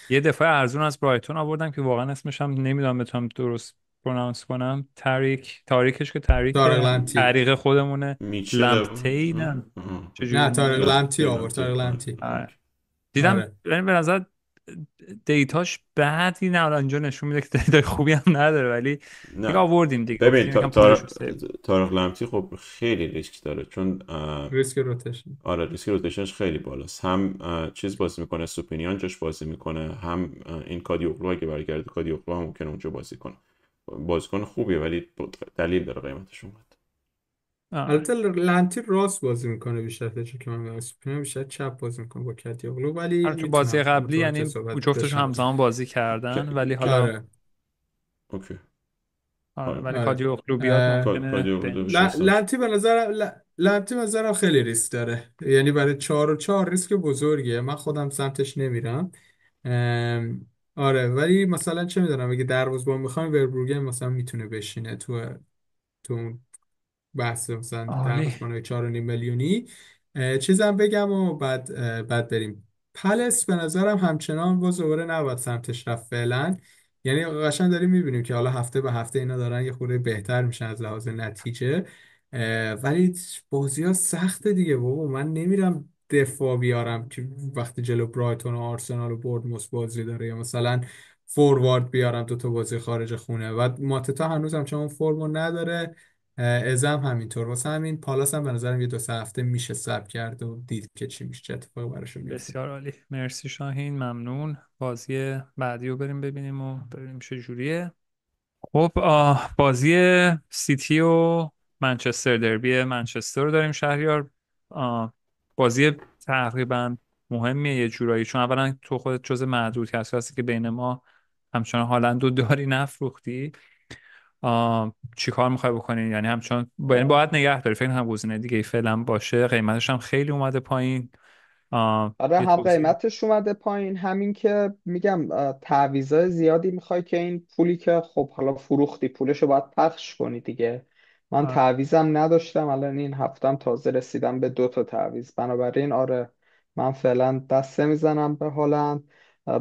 یه دفاع ارزون از برایتون آوردم که واقعا اسمش هم نمیدونم بتونم درست پرونانس کنم، تاریکش که طارق تاریکه، لمتی. تعریق خودمونه. میچل لمپتی نه نه چجوری طارق نمیدونم. لمتی آورد، لمتی طارق آره لمتی. آره. دیدم آره. یعنی به نظر دیتاش بعدی نه، حالا اینجا نشون میده که دیتای خوبی هم نداره، ولی دیگه نه آوردیم دیگه، ببین گفتیم یکم پولش رو سیو. طارق لمتی خب خیلی ریسک داره، چون ریسک روتیشن. آره ریسک روتیشنش خیلی بالاست. هم چیز بازی میکنه، سوپینیان جاش بازی میکنه، هم این کادیوغلو اگه برگرده کادیوغلو هم ممکنه اونجا بازی کنه. بازیکن خوبیه ولی دلیل داره قیمتش اومد. آره. البته لنتی راست بازی میکنه بیشتر تا چه که من اسپینو بیشتر چپ بازی میکنه با کاتیاغلو، ولی آره تو بازی میتونم قبلی متوجه یعنی صحبت جفتشون بشم. همزمان بازی ک... کردن، ولی حالا آره. اوکی. آره، آره ولی آره. کادیوغلو بیاد ممکنه کادیوغلو بیشتر سمت. لنتی به نظرم خیلی ریسک داره. یعنی برای 4 و 4 ریسک بزرگیه. من خودم سمتش نمیرم. آره ولی مثلا چه میدونم اگه دروازه‌بان میخوایم وربروگن مثلا میتونه بشینه تو اون بحث مثلا عالی. 4.5 میلیونی. چیزم بگم و بعد بریم. پلس به نظرم همچنان باز دوباره نباید سمتش رفت فعلا. یعنی قشنگ داریم میبینیم که حالا هفته به هفته اینا دارن یه خورده بهتر میشن از لحاظ نتیجه. ولی بازی ها سخته دیگه بابا. من نمیرم دفاع بیارم که وقتی جلو برایتون و آرسنال و بوردموث بازی داره، یا مثلا فوروارد بیارم دو تا بازی خارج خونه. و ماتتا هنوز هم چون فرمو نداره. ازم همینطور، واسه همین پالاس هم به نظرم یه دو سه هفته میشه صبر کرد و دید که چی میشه، چه اتفاقی براشون میفته. بسیار عالی، مرسی شاهین، ممنون. بازی بعدی رو بریم ببینیم و ببینیم چه جوریه. خب بازی سیتی و منچستر، دربی منچستر رو داریم شهریار. بازی تقریبا مهمیه یه جورایی، چون اولا تو خودت جز معدود کسی هستی که بین ما همچنان هالند رو داری نفروختی. چی کار میخوای بکنی؟ یعنی همچنان یعنی باید نگه داری، فکر کنم گزینه دیگه ای فعلا باشه. قیمتش هم خیلی اومده پایین. آره، یه هم توضیح. قیمتش اومده پایین، همین که میگم تعویضای زیادی میخوای که این پولی که خب حالا فروختی پولشو باید پخش کنی دیگه. من آره. تعویضم نداشتم، الان این هفتم تازه رسیدم به دو تا تعویض، بنابراین آره من فعلا دست میزنم به هالند.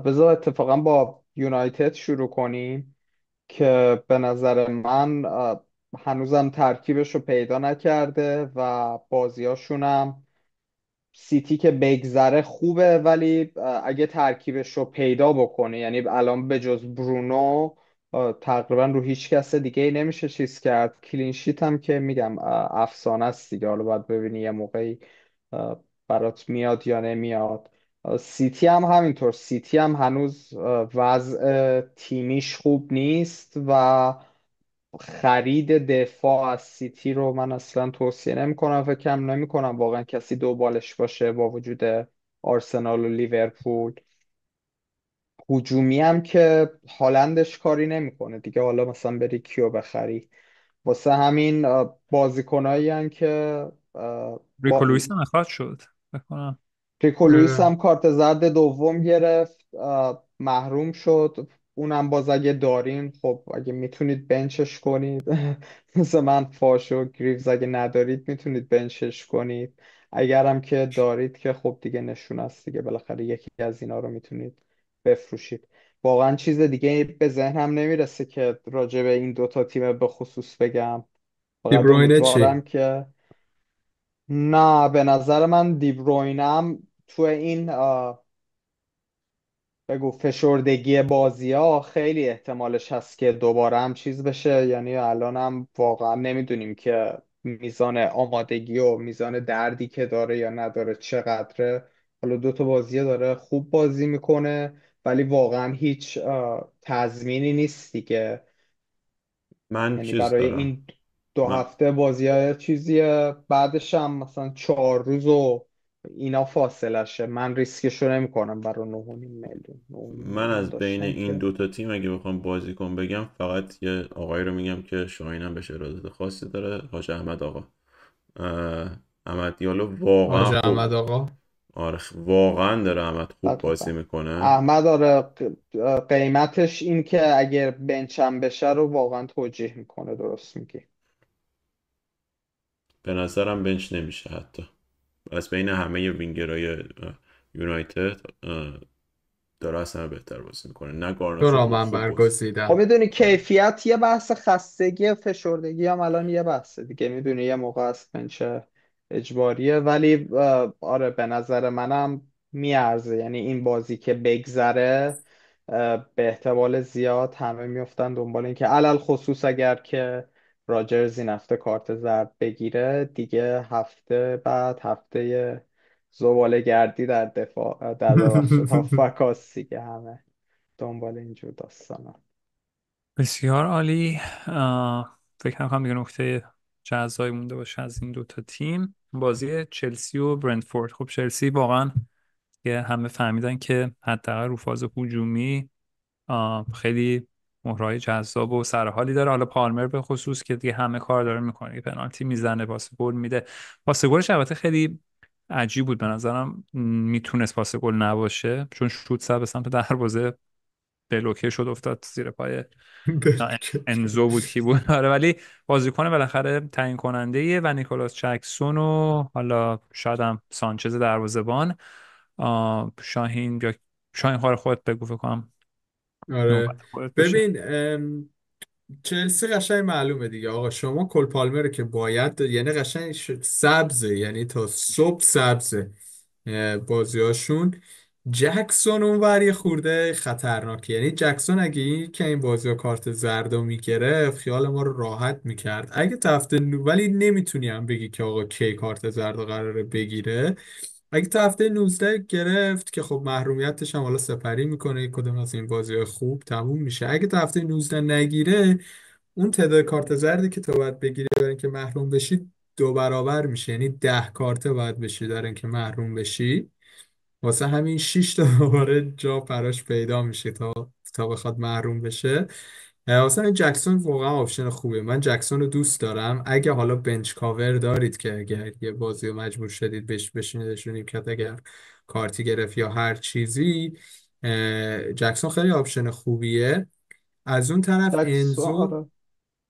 بذار اتفاقا با یونایتد شروع کنیم که به نظر من هنوزم ترکیبش رو پیدا نکرده و بازیاشونم سیتی که بگذره خوبه، ولی اگه ترکیبش رو پیدا بکنه، یعنی الان به جز برونو تقریبا رو هیچ کس دیگه ای نمیشه چیز کرد. کلینشیت هم که میگم افسانه است دیگه، حالا باید ببینی یه موقعی برات میاد یا نمیاد. سیتی هم همینطور، سیتی هم هنوز وضع تیمیش خوب نیست و خرید دفاع از سیتی رو من اصلا توصیه نمیکنم. فکرم نمیکنم واقعا کسی دو بالش باشه با وجود آرسنال و لیورپول. هجومی هم که هالندش کاری نمیکنه دیگه، حالا مثلا بری کیو بخری. واسه همین بازیکنایی هن که ریکو با لوئیس هم اخراج شد فکر کنم. ریکو لوئیس هم کارت زرد دوم گرفت، محروم شد. اونم باز اگه دارین خب اگه میتونید بنچش کنید مثل من فاشو گریوز، اگه ندارید میتونید بنچش کنید. اگرم که دارید که خب دیگه نشون است دیگه، بالاخره یکی از اینا رو میتونید بفروشید. واقعا چیز دیگه به ذهنم نمیرسه که راجع به این دوتا تیم به خصوص بگم. فقط دیبروینه چی؟ امیدوارم که نه، به نظر من دیبروینم تو این بگو فشردگی بازی ها خیلی احتمالش هست که دوباره هم چیز بشه. یعنی الان هم واقعا نمیدونیم که میزان آمادگی و میزان دردی که داره یا نداره چقدره. حالا دو تا بازی داره خوب بازی میکنه، ولی واقعا هیچ تضمینی نیست دیگه. من یعنی چیز برای دارم. این دو من, هفته بازی های چیزیه، بعدش هم مثلا 4 روز و اینا فاصله شه. من ریسکشو نمی کنم برای 9.5 میلیون. 9.5 میلیون من من از بین داشتم این که دوتا تیم اگه بخوام بازیکن بگم فقط یه آقایی رو میگم که شاهینم بهش ارادت خاصی داره، حاج احمد آقا. احمد دیالو واقعا حاج خوب. احمد آقا. آره واقعا داره احمد خوب بازی دقیقا میکنه. احمد آره، قیمتش این که اگر بنچم بشه رو واقعا توجیه میکنه، درست میگی. به نظرم بنچ نمیشه حتی. از بین همه وینگرهای یونایتد داره اصلا بهتر بازی میکنه. نه تو گارناچو را خوب من خوب بازی. خب برگزیدم. میدونی آره. کیفیت یه بحث، خستگی فشردگی هم الان یه بحثه دیگه. میدونی یه موقع است بنچ اجباریه، ولی آره به نظر منم میارزه. یعنی این بازی که بگذره به احتمال زیاد همه میفتن دنبال این که علل خصوص اگر که راجرز این هفته کارت زرد بگیره دیگه، هفته بعد هفته زباله گردی در دفاع در ببخشید هافبک هاست دیگه، همه دنبال اینجور داستانا. بسیار عالی. فکر نکنم دیگه نکته جزایی مونده باشه از این دوتا تیم. بازی چلسی و برنتفورد. خب چلسی واقعا که همه فهمیدن که حداقل رو فاز هجومی خیلی مهرهای جذاب و سرحالی داره. حالا پالمر به خصوص که دیگه همه کار داره میکنه، پنالتی میزنه، پاس گل میده. پاس گلش البته خیلی عجیب بود به نظرم. میتونست پاس گل نباشه چون شوت زد به سمت دروازه، بلوکه شد افتاد زیر پای انزو بود کی بود آره. ولی بازیکن بالاخره تعیین کننده ایه و نیکولاس جکسون و حالا شاید هم سانچز دروازه‌بان. شاهین یا شاهین خال خودت بگو، فکر کنم آره، نوبت خودت باشه. ببین چلسی قشنگ معلومه دیگه آقا. شما کل پالمر که باید یعنی قشنگ سبزه، یعنی تا صبح سبزه. بازیاشون. جکسون اونور یه خورده خطرناکه، یعنی جکسون اگه این بازی کارت زرد رو میگرفت خیال ما رو راحت میکرد. اگه ولی نمیتونی هم بگی که آقا کی کارت زرد رو قراره بگیره. اگه تا هفته 19 گرفت که خب محرومیتش هم حالا سپری میکنه، یک کدوم از این بازی خوب تموم میشه. اگه تا هفته 19 نگیره، اون تعداد کارت زردی که تو باید بگیری برای اینکه محروم بشی 2 برابر میشه، یعنی 10 کارت باید بشی در اینکه محروم بشی. واسه همین 6 تا دوباره جا براش پیدا میشه تا بخواد محروم بشه. واسه همین جکسون واقعا آپشن خوبه. من جکسون رو دوست دارم. اگه حالا بنچ کاور دارید که اگر یه بازی رو مجبور شدید بشینیدش رو نیمکت، اگر کارتی گرفت یا هر چیزی، جکسون خیلی آپشن خوبیه. از اون طرف جکسون انزو. آره.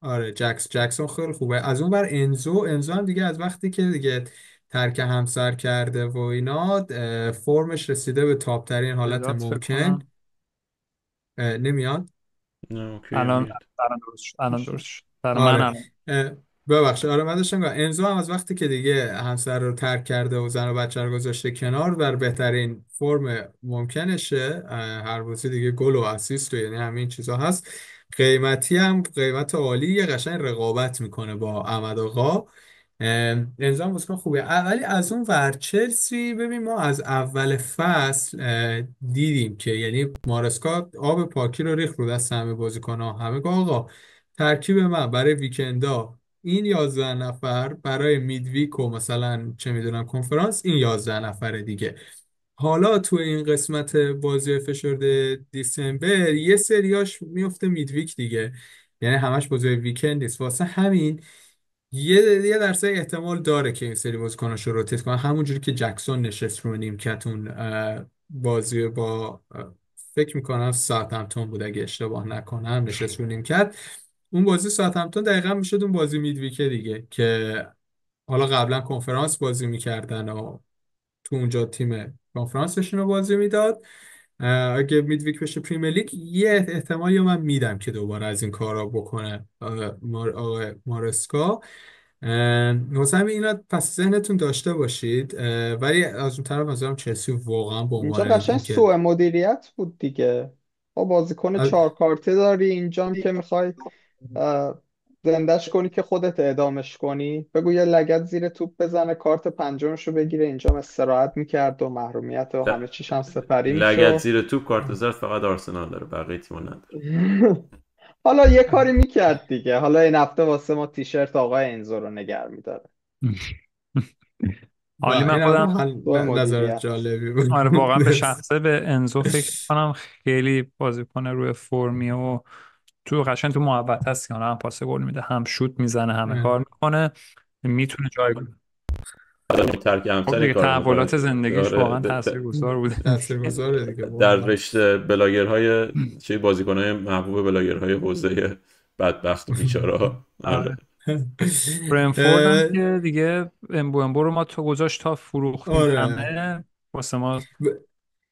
آره جکسون خیلی خوبه. از اون بر انزو هم دیگه از وقتی که دیگه ترک همسر کرده و اینا، فرمش رسیده به تاپ ترین حالت مداد فکر ممکن. کنم. نمیاد. نه اوکی الان میاد. الان درست شد، الان درست شد برای من آره. الان. اه، ببخشید. آره من داشتم گفتم انزو هم از وقتی که دیگه همسر رو ترک کرده و زن و بچه رو گذاشته کنار، بر بهترین فرم ممکنشه. هر بازی دیگه گل و اسیست و یعنی همین چیزا هست. قیمتی هم قیمت عالی، یه قشنگ رقابت میکنه با احمد آقا. انزو هم بازیکن خوبه. ولی از اون ور چلسی، ببین ما از اول فصل دیدیم که یعنی مارسکا آب پاکی رو ریخت رو دست همه بازیکن‌ها. همه گفت آقا ترکیب من برای ویکندا این 11 نفر، برای میدویک و مثلا چه میدونم کنفرانس این 11 نفر دیگه. حالا تو این قسمت بازی فشرده دیسمبر یه سریاش میفته میدویک دیگه، یعنی همش بازی ویکند نیست. واسه همین یه درصد احتمال داره که این سری بازیکناشو روتیت کنن، همونجوری که جکسون نشست رو نیمکت اون بازی با فکر میکنم ساوثهمپتون بود اگه اشتباه نکنم، نشست رو نیمکت. اون بازی ساوثهمپتون دقیقا میشد اون بازی میدویکه دیگه، که حالا قبلا کنفرانس بازی میکردن و تو اونجا تیم کنفرانسشون رو بازی میداد. اگه میدویک بشه پریمیر لیگ، یه احتمالی رو من میدم که دوباره از این کارا بکنه آقای مارسکا. واسه همین اینا پس ذهنتون داشته باشید. ولی از اون طرف مثلا چلسی واقعا به اینجا عنوان قشنگ اینکه سوء مدیریت بود دیگه. با بازیکن از- 4 کارته داری اینجام که میخوای زندش کنی که خودت اعدامش کنی، بگو یه لگد زیر توپ بزنه کارت پنجمشو بگیره، اینجام استراحت میکرد و محرومیت و ل- همه چیش هم سپری لگد میشد. زیر توپ کارت زرد فقط آرسنال داره، بقیه تیم‌ها نداره. حالا یه کاری میکرد دیگه، حالا این هفته واسه ما تیشرت آقای انزو رو نگر میداره. و عالی. من این هم خودم واقعا سوء نظر مدیریت. جالبی آره بود. واقعا به شخصه به انزو فکر کنم، خیلی بازیکن روی فرمیه و تو قشنگ تو محوطه است، یعنی هم پاس گل میده، هم شوت میزنه، همه کار میکنه، میتونه جایگاه. آدم ترک خب همسری دیگه کار میکنه. تحولات زندگیش آره واقعا تاثیرگذار بوده. تاثیرگذاره دیگه در واقعا. رشته بلاگرهای چه بازیکنهای محبوب بلاگرهای حوزه بدبخت و بیچاره. آره. آره. برنفورد هم که دیگه امبو رو ما تو گذاشت تا فروختیم آره. همه واسه ما.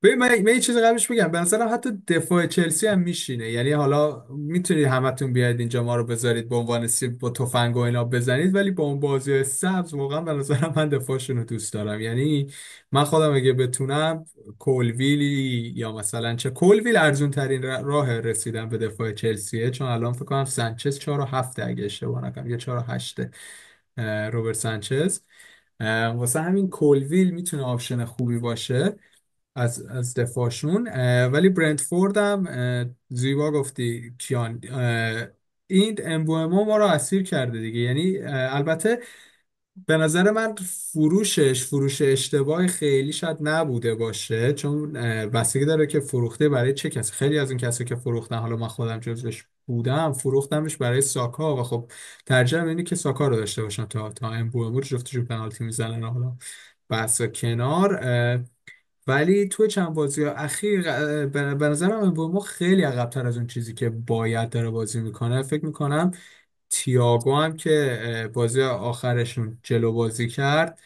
ببین من یه چیز قبلش بگم، به نظرم حتی دفاع چلسی هم میشینه. یعنی حالا میتونید همتون بیاید اینجا ما رو بذارید به عنوان سیب با تفنگ و اینا بزنید، ولی با اون بازی سبز واقعا به نظرم من دفاعشون رو دوست دارم. یعنی من خودم اگه بتونم کولویلی یا مثلا چه کولویل ارزون ترین راه رسیدن به دفاع چلسیه، چون الان فکر کنم سانچز 4 و 7 اگه اشتباه نکنم یا 4 و 8 روبرت سانچز. واسه همین کولویل میتونه آپشن خوبی باشه از دفاعشون. ولی برنتفورد هم زیبا گفتی کیان، این امبومو ما رو اسیر کرده دیگه. یعنی البته به نظر من فروش اشتباه خیلی شاید نبوده باشه، چون بستگی داره که فروخته برای چه کسی. خیلی از این کسی که فروختن، حالا من خودم جزوش بودم، فروختمش برای ساکا و خب ترجیحم اینه که ساکا رو داشته باشم تا امبومو رو. جفتشون پنالتی میزنن حالا بحث کنار. ولی تو چند بازی اخیر به نظرم امبومو خیلی عقب‌تر از اون چیزی که باید داره بازی میکنه. فکر میکنم تییاگو هم که بازی آخرشون جلو بازی کرد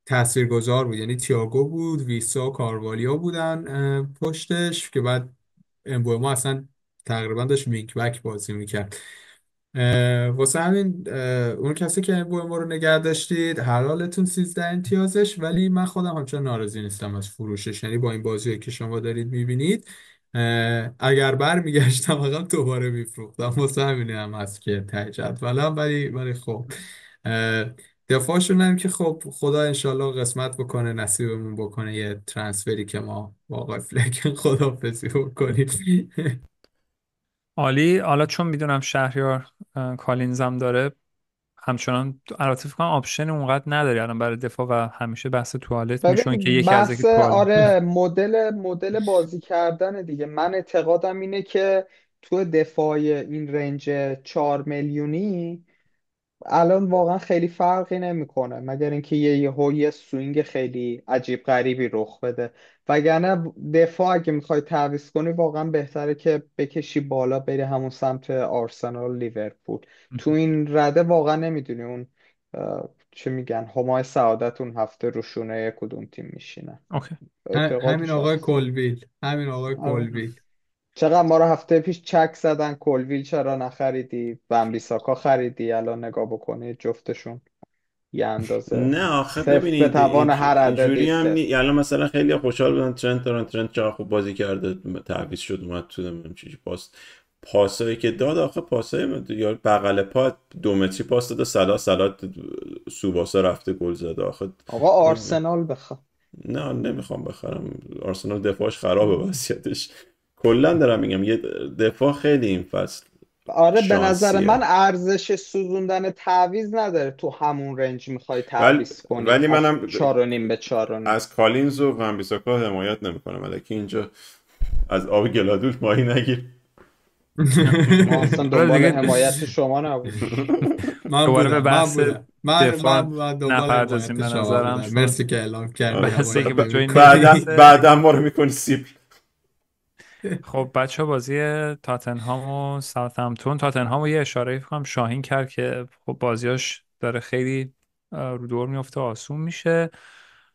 تاثیرگذار بود. یعنی تییاگو بود، ویسا و کاروالیو بودن پشتش، که بعد امبومو اصلا تقریبا داشت وینگ بک بازی میکرد. واسه همین اون کسی که بوی ما رو نگه داشتید هر حالتون 13 امتیازش، ولی من خودم همچنان ناراضی نیستم از فروشش. یعنی با این بازی که شما دارید میبینید اگر برمیگشتم عقب دوباره میفروختم. واسه همین هم هست که ته جدولم. ولی خب اه، دفاعشون هم که خب خدا انشالله قسمت بکنه، نصیبمون بکنه یه ترانسفری که ما با آقای فلک خداحافظی بکنیم. عالی. حالا چون میدونم شهریار کالینزم داره، همچنان البته فکر کنم آپشن اونقدر نداری الان برای دفاع و همیشه بحث توالت میشون که ببین یکی از که بحث توالت. آره مدل بازی کردن دیگه. من اعتقادم اینه که تو دفاع این رنج 4 میلیونی الان واقعا خیلی فرقی نمیکنه، مگر اینکه یه سوینگ خیلی عجیب غریبی رخ بده. وگرنه دفاع اگه میخوای تعویض کنی واقعا بهتره که بکشی بالا، بری همون سمت آرسنال لیورپول. تو این رده واقعا نمیدونی اون چه میگن همای سعادت اون هفته روشونه کدوم تیم میشینه. اوکی. اعتقاد همین آقای شخصی. کلبیل، همین آقای آره. کلبیل. چقدر ما رو هفته پیش چک زدن کلویل چرا نخریدی، ونبیساکا خریدی، الان نگاه بکنید جفتشون یه اندازه نه آخه صفر به ببینید توان هر عددی اینجوری هم صفر. الان مثلا خیلی خوشحال بودن ترنت چقدر خوب بازی کرده، تعویض شد اومد تو، نمیدونم چی پاسایی که داد، آخه پاسای یا بغل پا 2 متری پاس داده، سلا سوباسا رفته گل زده آخه. آقا آرسنال بخواد. نه نمیخوام بخرم، آرسنال دفاعش خرابه وضعیتش. کلا دارم میگم یه دفاع خیلی این فصل آره به نظر من شانسیه. ارزش سوزوندن تعویض نداره، تو همون رنج میخوای ولی تعویض کنی ولی از منم 4.5 به 4.5. از کالینز و ونبیساکا حمایت نمیکنم، الکی اینجا از آب گلادوش ماهی نگیر. ما اصلا آره دنبال دیگه. حمایت شما نبود. من دوباره به بودم من بحث بودم من دفاع من من دنبال نپردازیم حمایت به شما نظرم، بودم. چون مرسی که اعلام کردی آره. بحثی که حمایت به جایی نمی‌کنی. نمیرسه. بعدا ما رو میکنی سیب. خب بچه بازی تاتنهام و تاتنهام رو یه اشاره کنم، شاهین کرد که خب بازیاش داره خیلی رو دور میفته، آسون میشه.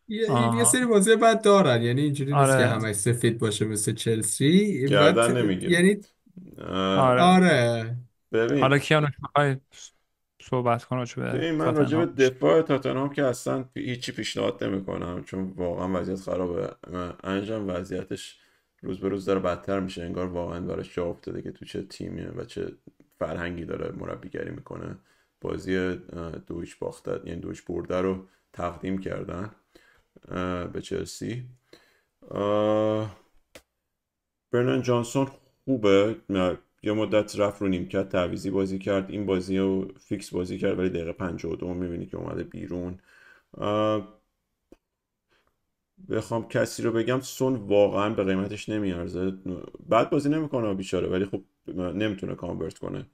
یه آه، سری بازی بد دارن، یعنی اینجوری نیست که آره همش سفید باشه مثل چلسی گردن نمیگیره. یعنی آره. آره. ببین حالا کیانوش میخوای صحبت کن راجع به ببین من راجع به تاتنهام؟ دفاع تاتنهام که اصلا هیچی پیشنهاد نمیکنم، چون واقعا وضعیت خرابه. انجام وضعیتش روز به روز داره بدتر میشه، انگار واقعا براش جا افتاده که تو چه تیمیه و چه فرهنگی داره مربیگری میکنه. بازی دویچ باخته، یعنی دویچ برده رو تقدیم کردن به چلسی. برنان جانسون خوبه، یه مدت رفت رو نیمکت تعویزی بازی کرد، این بازی رو فیکس بازی کرد ولی دقیقه 52 میبینی که اومده بیرون. بخوام کسی رو بگم، سون واقعا به قیمتش نمیارزه، بعد بازی نمیکنه بیچاره ولی خب نمیتونه کانورت کنه.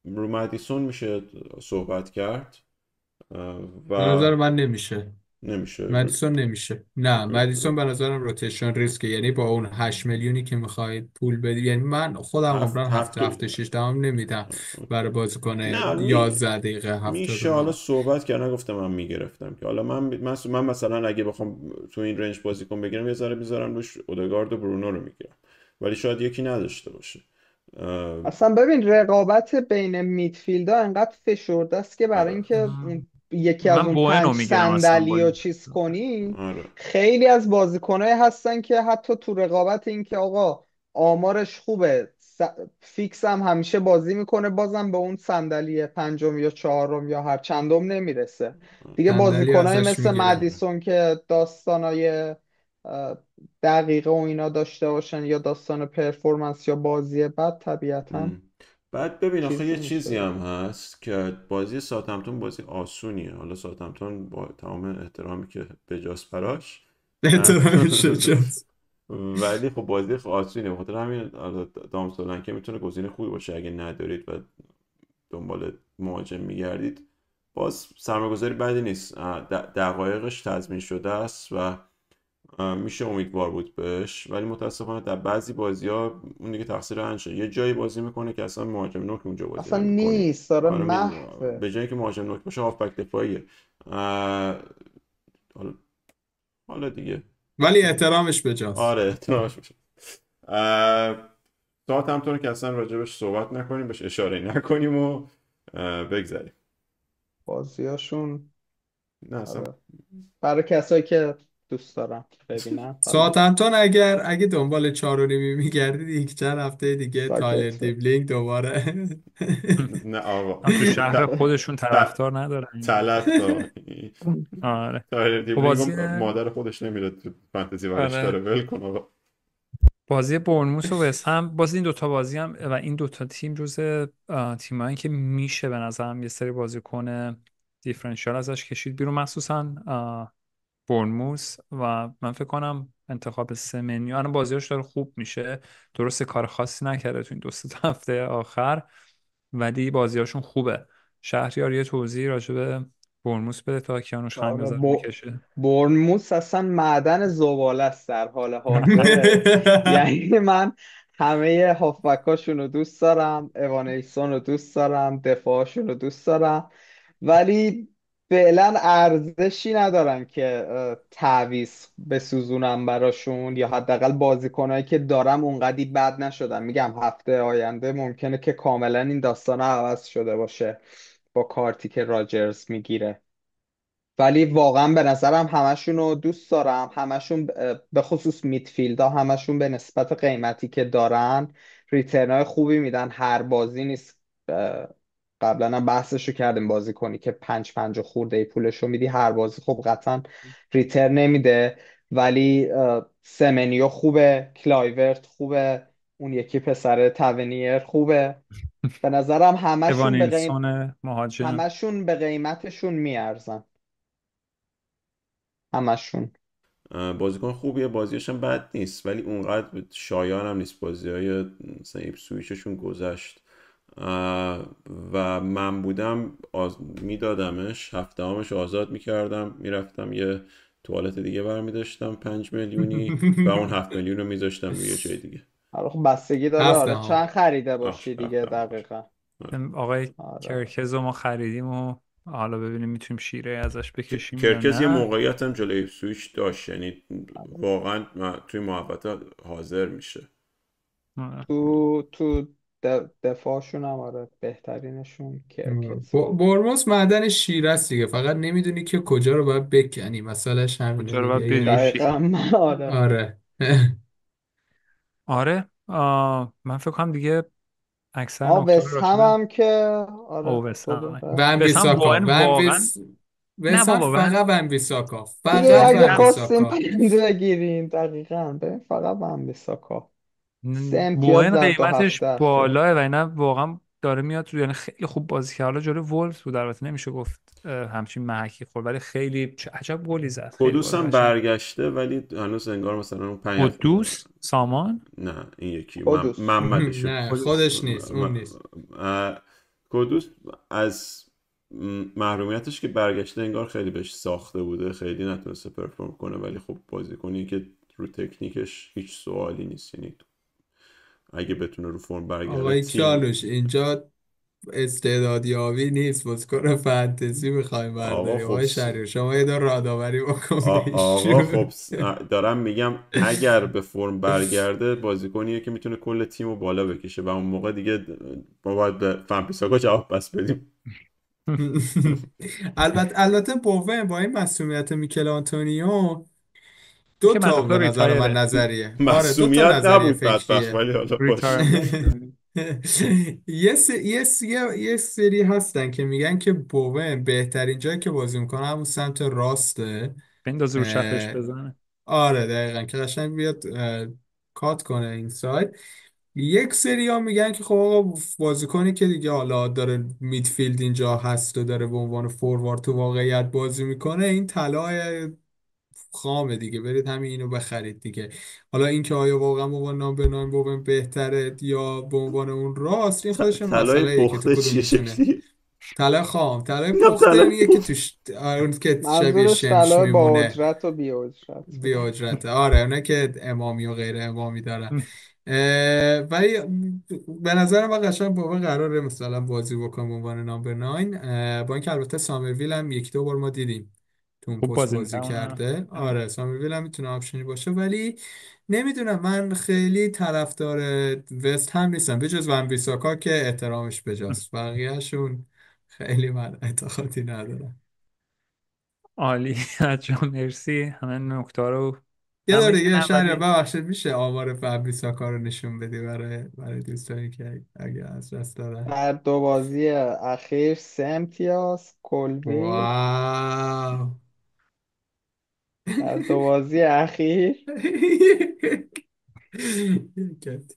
رو مدیسون میشه صحبت کرد به و نظر من نمیشه. نمیشه. مدیسون نمیشه، نه مدیسون به نظرم روتیشن ریسکه. یعنی با اون 8 میلیونی که میخواید پول بدی، یعنی من خودم عمران هفته 6 دهم نمیدم برای بازیکن نه 11 دقیقه میشه حالا 79. صحبت کردن، گفتم من میگرفتم که حالا من مثلا اگه بخوام تو این رنج بازیکن بگیرم یه ذره میذارم روش اودگارد و برونو رو میگیرم، ولی شاید یکی نداشته باشه. اصلا ببین رقابت بین میدفیلدا انقدر فشرده است که برای آره اینکه یکی از من اون بوئنو پنج میگیرم اصلا با صندلی رو این. چیز کنی، آره. خیلی از بازیکنایی هستن که حتی تو رقابت این که آقا آمارش خوبه فیکس هم همیشه بازی میکنه، بازم به اون صندلی پنجم یا چهارم یا هر چندم نمیرسه. دیگه صندلی بازیکنایی ازش مثل میگیره. مدیسون که داستانای دقیقه و اینا داشته باشن یا داستان پرفورمنس یا بازی بد، طبیعتا بعد ببین آخه چیز یه نمیشه چیزی هم دیگه. هست که بازی ساوثهمپتون بازی آسونیه، حالا ساوثهمپتون با تمام احترامی که بجاست براش احترامش شد. ولی خب بازی آسونیه، بخاطر همین دام سولانکه میتونه گزینه خوبی باشه اگه ندارید و دنبال مهاجم میگردید. باز سرمایه‌گذاری بدی نیست، دقایقش تضمین شده است و میشه امیدوار بود بهش، ولی متاسفانه در بعضی بازی ها اون دیگه تقصیر انشه، یه جایی بازی میکنه که اصلا مهاجم نوک اونجا بازی اصلا نمیکنی. نیست، داره آره محوه. به جایی که مهاجم نوک باشه هافبک دفاعیه. حالا حالا دیگه ولی احترامش بجاست. آره احترامش میشه. ساعت همطور که اصلا راجبش صحبت نکنیم، بهش اشاره نکنیم و بگذریم. بازیاشون نه اصلا. آره، برای کسایی که دوست دارم ببینم فقط. ساوثهمپتون اگه دنبال 4.5 میگردید یک چند هفته دیگه تایلر ساکت شد. دیبلینگ دوباره. نه آقا. هم تو شهر خودشون ت- طرفدار ندارن اینا. تلقا. آره. تایلر خب دیبلینگ مادر خودش نمیره تو فانتزی ورش داره، آره، ول کن آقا. بازی برنموث و وست هم، باز این دوتا بازی هم و این دوتا تیم جز تیمایی که میشه به نظرم یه سری بازیکن دیفرنشیال ازش کشید بیرون، مخصوصا برنموث. و من فکر کنم انتخاب سمنیو الان بازیاش داره خوب میشه. درسته کار خاصی نکرده تو این دو سه تا هفته آخر، ولی بازیاشون خوبه. شهریار یه توضیح راجع به برنموث بده تا کیانوش خم آره، نظر بکشه. برنموس اصلا معدن زباله است در حال حاضر. یعنی من همه هافبکاشون رو دوست دارم، اوانیسون رو دوست دارم، دفاعشون رو دوست دارم، ولی فعلا ارزشی ندارن که تعویض بسوزونم براشون، یا حداقل بازیکنایی که دارم اونقدی بد نشدن. میگم هفته آینده ممکنه که کاملا این داستان عوض شده باشه با کارتی که راجرز میگیره. ولی واقعا به نظرم همشون رو دوست دارم، همشون به خصوص میدفیلد ها همشون به نسبت قیمتی که دارن ریترن های خوبی میدن. هر بازی نیست، اه، قبلا هم بحثش رو کردیم، بازی کنی که 5 خورده ای پولش رو میدی هر بازی خب قطعا ریترن نمیده. ولی سمنیو خوبه، کلایورت خوبه، اون یکی پسر تاونیر خوبه. به نظرم اوانیلسون مهاجم. همشون به قیمتشون میارزن، همشون. بازیکن خوبیه، بازیش هم بد نیست، ولی اونقدر شایان هم نیست. بازی های مثلا ایپسویچشون گذشت. و من بودم میدادمش، هفته همش آزاد میکردم، میرفتم یه توالت دیگه برمیداشتم 5 میلیونی و اون 7 میلیون رو میذاشتم روی یه جای دیگه. آره خب بستگی داره، هفته حالا ها. چند خریده باشی دیگه هفته همش. دقیقا. آقای آره. کرکز رو ما خریدیم و حالا ببینیم میتونیم شیره ازش بکشیم یا کرکز یه نه. موقعیت هم جلوی سویچ داشت، یعنی آره. واقعا توی محوطه حاضر میشه. آره. تو دفاعشون هم آره بهترینشون کرکزه. برموس معدن شیر است دیگه، فقط نمیدونی که کجا رو باید بکنی، مسئلهش همینه کجا رو باید دیگه یعنی. بجوشی. دقیقا آره. آره. آره. من فکر کنم دیگه اکثر نکته رو وست هم راجبه هم که آره اووسان. خود ون بسام بیساکا واقعا واقعا. نه وسام بابا فقط ون بیساکا، دیگه فقط اگه ون نه. خواستیم بیساکا. پرنده بگیریم دقیقا به فقط من بیساکا 3 امتیاز بوئن در دو قیمتش هفته اخیر. بالاه و اینا واقعا داره میاد رو، یعنی خیلی خوب بازی کرد. حالا جلوی وولفز بود، البته نمیشه گفت همچین محکی خورد، ولی خیلی چه عجب گلی زد، خیلی کدوس گل هم قشنگ. برگشته ولی هنوز انگار مثلا اون قدوس سامان. نه این یکی کدوس محمدشون. نه قدوس. خودش نیست، اون نیست. کدوس از محرومیتش که برگشته انگار خیلی بهش ساخته بوده، خیلی نتونسته پرفورم کنه، ولی خب بازیکنی که رو تکنیکش هیچ سوالی نیست، یعنی اگه بتونه رو فرم برگرده آقای تیم. چالوش اینجا استعدادیابی نیست، بازیکن فانتزی میخوایم آقا برداریم. خب آقای شهریار شما یه دور رادآوری بکن آقا بهشون. خب دارم میگم اگر به فرم برگرده بازیکنیه که میتونه کل تیم رو بالا بکشه و اون موقع دیگه ما باید به فنپیساگا جواب پس بدیم. البته بوون با این مسئولیت میکل آنتونیو دو که تا بنده به نظر من ریتایره. نظریه، آره دو تا مسئولیت نظریه نبود بدبخت، فکریه. ولی حالا باشه. ریتایرمنت. یه سری هستن که میگن که بوون بهترین جایی که بازی میکنه همون سمت راسته. بندازه رو چپش اه، بزنه. آره دقیقا که قشنگ بیاد کات کنه این سایت. یک سری ها میگن که خب آقا بازیکنی که دیگه حالا داره میدفیلد اینجا هست و داره به عنوان فوروارد تو واقعیت بازی میکنه، این طلای خامه دیگه، برید همین اینو بخرید دیگه. حالا اینکه آیا واقعا به عنوان نام به نام بوم بهتره یا به عنوان اون راست، این خودش طلای مسئله که تو پخته چیه کدومشونه. شکلی؟ طلا خام، طلای یا پخته طلای اینیه که پخته. توش اون که شبیه منظورش شمش طلای با میمونه. اجرت و بی اجرت. بی اجرته، آره اونا که امامی و غیر امامی دارن. ولی به نظر من قشنگ بابا قراره مثلا بازی بکنه به عنوان نامبر 9. با اینکه البته سامرویل هم یک دو بار ما دیدیم تو اون خوب پست بازی بازی میکنم. کرده. آره سامی ویل هم میتونه آپشنی باشه، ولی نمیدونم، من خیلی طرفدار وست هم نیستم به جز ون بیساکا که احترامش بجاست، بقیهشون خیلی من اعتقادی ندارم. عالی. بچه‌ها مرسی همه نکته رو یه من داره دیگه میدونم شهریار ولی ببخشید، میشه آمار ون بیساکا رو نشون بدی برای دوستانی که اگه از دست دادن؟ در 2 بازی اخیر 3 امتیاز کلبی. واو. در 2 بازی اخیر. پس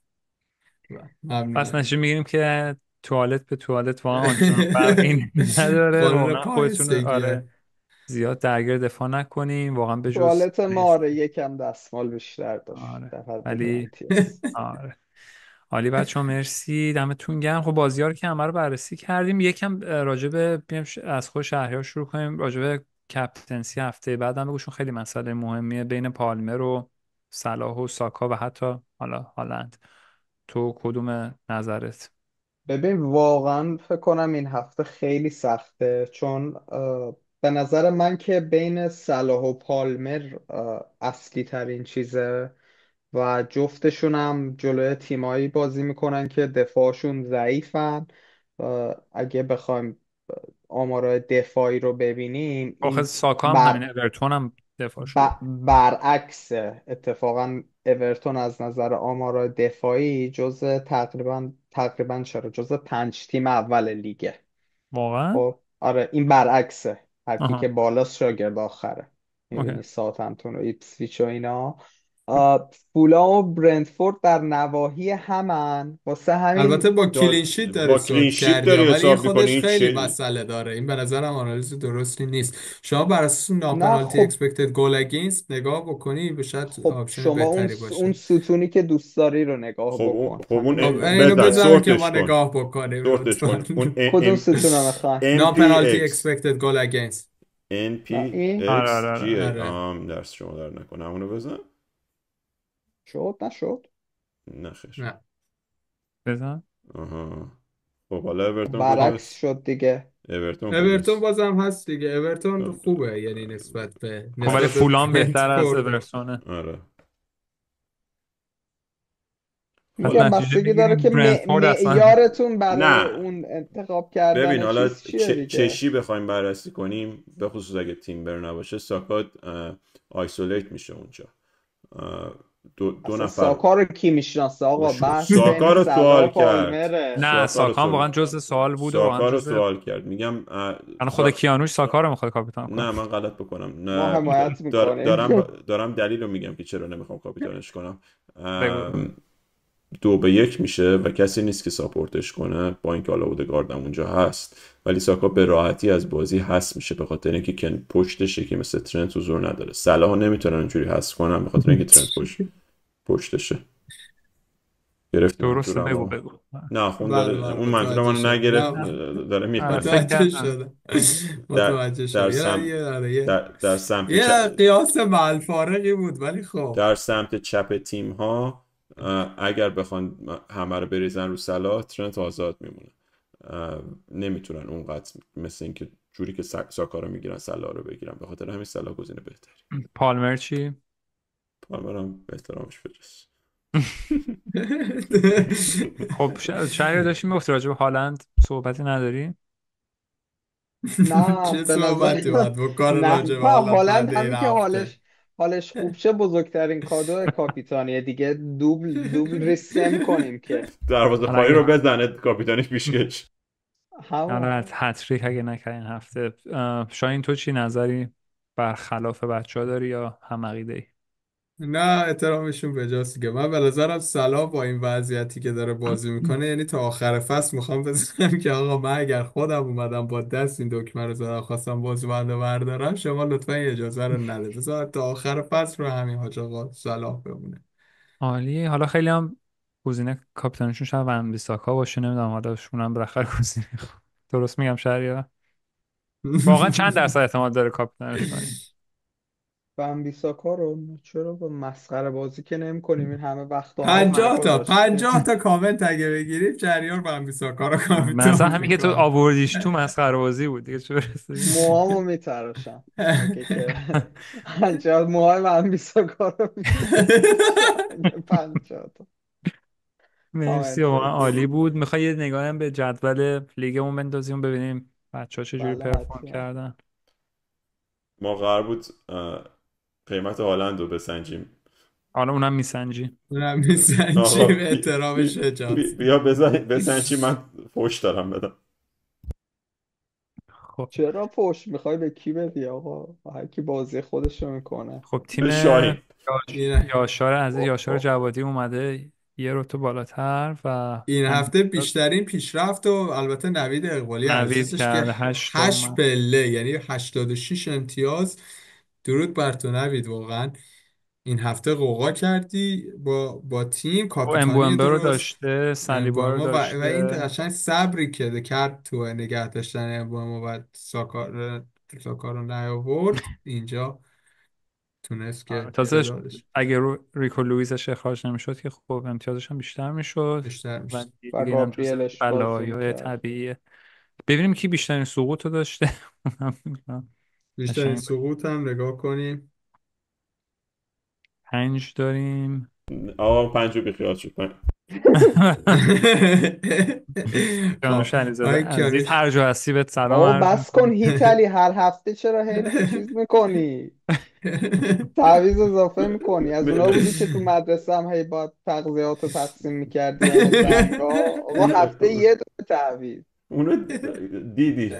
ممنونم. نشون میگیریم که توالت به توالت واقعا آنچنان فرقی نداره. قانون واقعا خودتون رو پایستگیه. آره زیاد درگیر دفاع نکنیم واقعا به جز توالت ما آره یکم دستمال بیشتر داشت آره در حد دو ولی امتیاز آره عالی بچه ها مرسی دمتون گرم. خب بازی ها رو که همه رو بررسی کردیم یکم راجع به از خود شهریار شروع کنیم راجع به کپتنسی هفته بعدم بگوشون خیلی مسئله مهمیه بین پالمر و صلاح و ساکا و حتی حالا هالند. تو کدوم نظرت؟ ببین واقعا فکر کنم این هفته خیلی سخته، چون به نظر من که بین صلاح و پالمر اصلی ترین چیزه و جفتشون هم جلوی تیمایی بازی میکنن که دفاعشون ضعیفن. اگه بخوایم آمارای دفاعی رو ببینیم آخه این ساکا هم بر همین اورتون هم دفاع شروع کرد. برعکس اتفاقا اورتون از نظر آمارای دفاعی تقریبا چرا جزء 5 تیم اول لیگه. واقعا. خب آره این برعکسه، هر کی که آها. بالاست شاگرد آخره. اوکی. میبینی ساوثهمپتون و ایپسویچ و اینا. فولام و برنتفورد در نواحی همن، واسه البته همین با کلینشیت داره با کلین صعود شیت کردی ها، داری ولی این حساب خودش میکنی خیلی چه؟ مسئله داره، این به نظرم آنالیز درستی نیست. شما بر اساس نه ناپنالتی خب. اکسپکتد گل اگینست نگاه بکنی به شاید خب آپشن شما بهتری اون باشه. ستونی که دوست داری رو نگاه بکن، خب اون همینو خب نگاه اینو بزن دیگه. بذاریم که ما سورتش کن، نگاه بکنیم سورتش لطفا. کن اون کدوم ستون رو میخوای؟ ناپنالتی NPX اکسپکتد گل اگینست. این آره آره NPX آره آره. درس شما در نکنه همونو بزن. شد نشد. نخیر. نه. بزن. آها. خب حالا اورتون برعکس کجاست؟ شد دیگه. اورتون اورتون کجاست؟ بازم هست دیگه، اورتون خب، خوبه، یعنی نسبت به خب ولی فولام بهتر از برنتفورد. اورتونه. آره. پس میگم حالا نتیجه بستگی داره میگیریم که برنتفورد اصلا. معیارتون برای نه اون انتخاب ببین کردن حالا چیز چیه دیگه. چشی بخوایم بررسی کنیم به خصوص اگه تیمبر نباشه ساکا آیسولیت میشه اونجا. دو اصلا نفر ساکا رو کی میشناسه آقا؟ بحث ساکا بین رو صلاح و سوال کرد. پالمره. نه ساکا رو ساکا هم سوال واقعا جزء سوال بود و واقعا ساکا رو جزء سوال کرد. میگم الان خود کیانوش ساکا رو میخواد کاپیتان کنه. نه من غلط بکنم. ما نه حمایت میکنیم. دارم دلیل رو میگم که چرا نمیخوام کاپیتانش کنم. بگو. 2-1 میشه و کسی نیست که ساپورتش کنه، با اینکه حالا اودگارد اونجا هست، ولی ساکا به راحتی از بازی حذف میشه به خاطر اینکه پشتشه که مثل ترنت حضور نداره. صلاح نمیتونن اونجوری حذف کنن به خاطر اینکه ترنت پشتشه. گرفتی درسته منظورم بگو ها؟ بگو. نه خون بله داره بله اون منظور متوجه منو شدم، نگرفت، نه داره فکر میخنده. متوجه کردم. شدم. در متوجه در شدم، سمت در سمت یه قیاس معالفارقی بود ولی خب. در سمت چپ تیم ها اگر بخوان همه رو بریزن رو صلاح ترنت آزاد میمونه. نمیتونن اونقدر مثل اینکه جوری که ساکا رو میگیرن صلاح رو بگیرن، به خاطر همین صلاح گزینه بهتری. پالمر چی؟ پالمرم به احترامش بجز. خب شهر داشتیم میگفتی راجع به هالند صحبتی نداری؟ نه چه به نظر صحبتی باید بکنه نه راجع به حالت هالند بعد این همین که هفته؟ حالش خوب شه بزرگترین کادو کاپیتانیه دیگه. دوبل ریسم کنیم که. دروازه حالا خواهی رو اگه بزنه کاپیتانش پیشکش. حالا همون. از هتریک اگه نکنین هفته شاین تو چی نظری برخلاف بچه ها داری یا هم عقیده ای؟ نه احترامشون بجاست دیگه. من به نظرم صلاح با این وضعیتی که داره بازی میکنه، یعنی تا آخر فصل میخوام بزنم که آقا من اگر خودم اومدم با دست این دکمه رو زدم خواستم بازی بنده بردارم، شما لطفا این اجازه رو نده، بذار تا آخر فصل رو همین حاج آقا صلاح بمونه. عالی. حالا خیلی هم گزینه کاپیتانشون شاید ون بیساکا باشه نمیدونم حالا شون هم بالاخره گزینه درست میگم شهریار؟ واقعا چند درصد احتمال داره کاپیتانش کنی؟ ون بیساکا رو چرا با مسخره بازی که نمی کنیم، این همه وقت و آهنگ 50 گذاشته. تا کامنت اگه بگیریم جریان بنبیساکا رو مثلا کاپیتان همین که تو میکنه. آوردیش تو مسخره بازی بود دیگه، چه برسه. موهامو میتراشم اگه که پنجاه موهای من بیساکا رو میتراشم اگه 50 تا مرسی، کامنت واقعا عالی بگیریم. بود. میخوای یه نگاهی هم به جدول لیگمون بندازیم ببینیم بچه ها چجوری بله پرفورم حتما. کردن. ما قرار بود قیمت هالند رو بسنجیم. حالا اونم میسنجی. اونم آقا میسنجیم احترام شجاعت. بیا بسنجی، من فوش دارم بدم. خب. چرا پشت میخوای به کی بدی آقا؟ هر کی بازی خودشو میکنه. خب تیم به شاهین. این یاشار عزیز، اوه یاشار اوه. جوادی اومده یه رتبه بالاتر و این امین هفته بیشترین پیشرفت و البته نوید اقبالی نوید عزیزش که کرده 8 هشت اومد. پله یعنی 86 امتیاز. درود بر تو نوید، واقعا این هفته قوقا کردی با تیم و کاپیتانی امبومبه رو درست. داشته، سلیبا رو امبوما و این داشته. قشنگ صبری که کرد تو نگه داشتن امبوما و ساکا رو نیاورد اینجا، تونست آره، که تازه تعدادش اگه ریکو لوئیسش اخراج نمیشد که خب امتیازش هم بیشتر میشد بیشتر و میشه. و دیگه اینم جز گابریلش بازی بلایای میکرد. طبیعیه. ببینیم کی بیشترین سقوط رو داشته. بیشترین قشنگ بود. سقوط هم نگاه کنیم. 5 داریم. آقا پنجو بیخیال شد. کیانوش خب علیزاده آقای عزیز، کیانوش. هر جا هستی بهت سلام بابا عرض بس کن میکنم. هیتلی، هر هفته چرا چیز میکنی؟ تعویض اضافه میکنی. از اونا بودی که تو مدرسه هم هی با تغذیات رو تقسیم میکردی بین زنگا. آقا هفته یه دونه تعویض. اونو دیدی،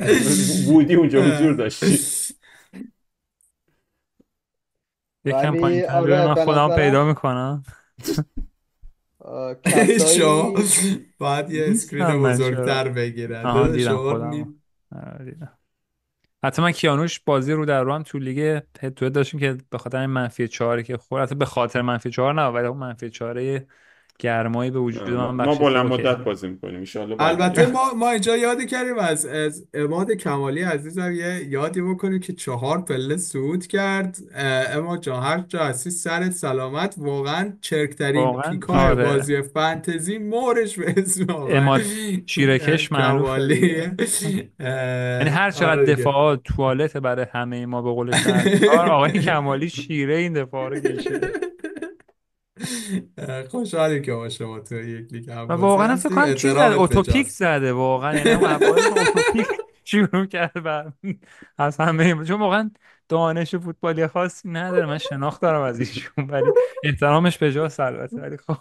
بودی اونجا، حضور داشتی. یکم پایین ولی تر ببین، آره من به خودم پیدا نظرم میکنم. شما کسایی باید یه اسکرین نیستم من چرا. بزرگتر بگیرد آها داده دیدم شما خودم. آره، دیدم. حتی من کیانوش بازی رو در رو هم تو لیگ هد تو هد داشتیم که به خاطر این -4 که خورد، حتی به خاطر -4 نه ولی اون -4 گرمایی به وجود نه، من ما بخشید که بلند اوکی. مدت بازی میکنیم ان البته برگردیم. ما اینجا یادی کردیم از اماد کمالی عزیزم یه یادی بکنیم که 4 پله صعود کرد. اما جان هر جا هستی سرت سلامت، واقعا چرکترین واقعا پیکای آره. بازی فانتزی مورش به اسم آقای اماد شیرکش معروفه دیگه. کمالی. یعنی هر چقدر آره دیگه. دفاعات توالت برای همه ما به قول شهردار، آقای کمالی شیره این دفاع رو کشیده. خوشحالیم که با شما تو یک لیگ هم و بازی واقعا فکر هستیم، کنم چیز زده، احترامت اتوپیک بجاست. زده واقعا، یعنی هم اوایل اتوپیک شروع کرد و از همه، چون واقعا دانش فوتبالی خاصی نداره، من شناخت دارم از ایشون ولی احترامش به جاست البته، ولی خب.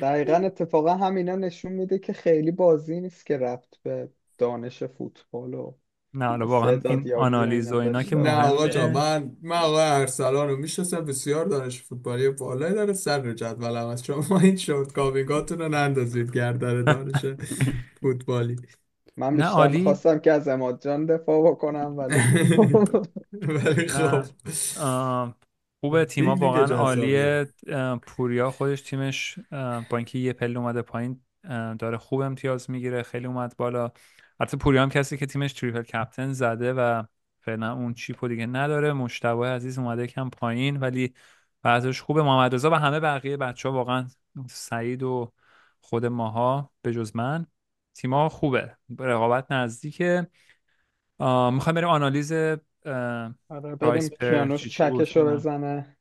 دقیقا اتفاقا همینا نشون میده که خیلی بازی نیست که ربط به دانش فوتبال و نه حالا واقعا استعداد این یابی و آنالیز و اینا اینا که داشته نه باشه. آقا جان، مهمه. من آقای ارسلان رو میشناسم، بسیار دانش فوتبالی بالایی داره، سر جدولم هست. شما این شورت کاوینگاتون رو نندازید گردن دانش فوتبالی. من نه بیشتر عالی. میخواستم که از اماد جان دفاع بکنم ولی خب. ولی خب نه خوبه، تیما لیگ واقعا جذابیه. عالیه. پوریا خودش تیمش با اینکه یه پله اومده پایین داره خوب امتیاز میگیره، خیلی اومد بالا. حتی پوریا هم کسی که تیمش تریپل کپتن زده و فعلا اون چیپو دیگه نداره. مجتبی عزیز اومده کم پایین ولی بعضش خوبه. محمد رضا و همه بقیه بچه ها واقعا، سعید و خود ماها به جز من، تیما خوبه، رقابت نزدیکه. میخوایم بریم آنالیز آره بریم پرایس پر کیانوش چی بود. چکشو بزنه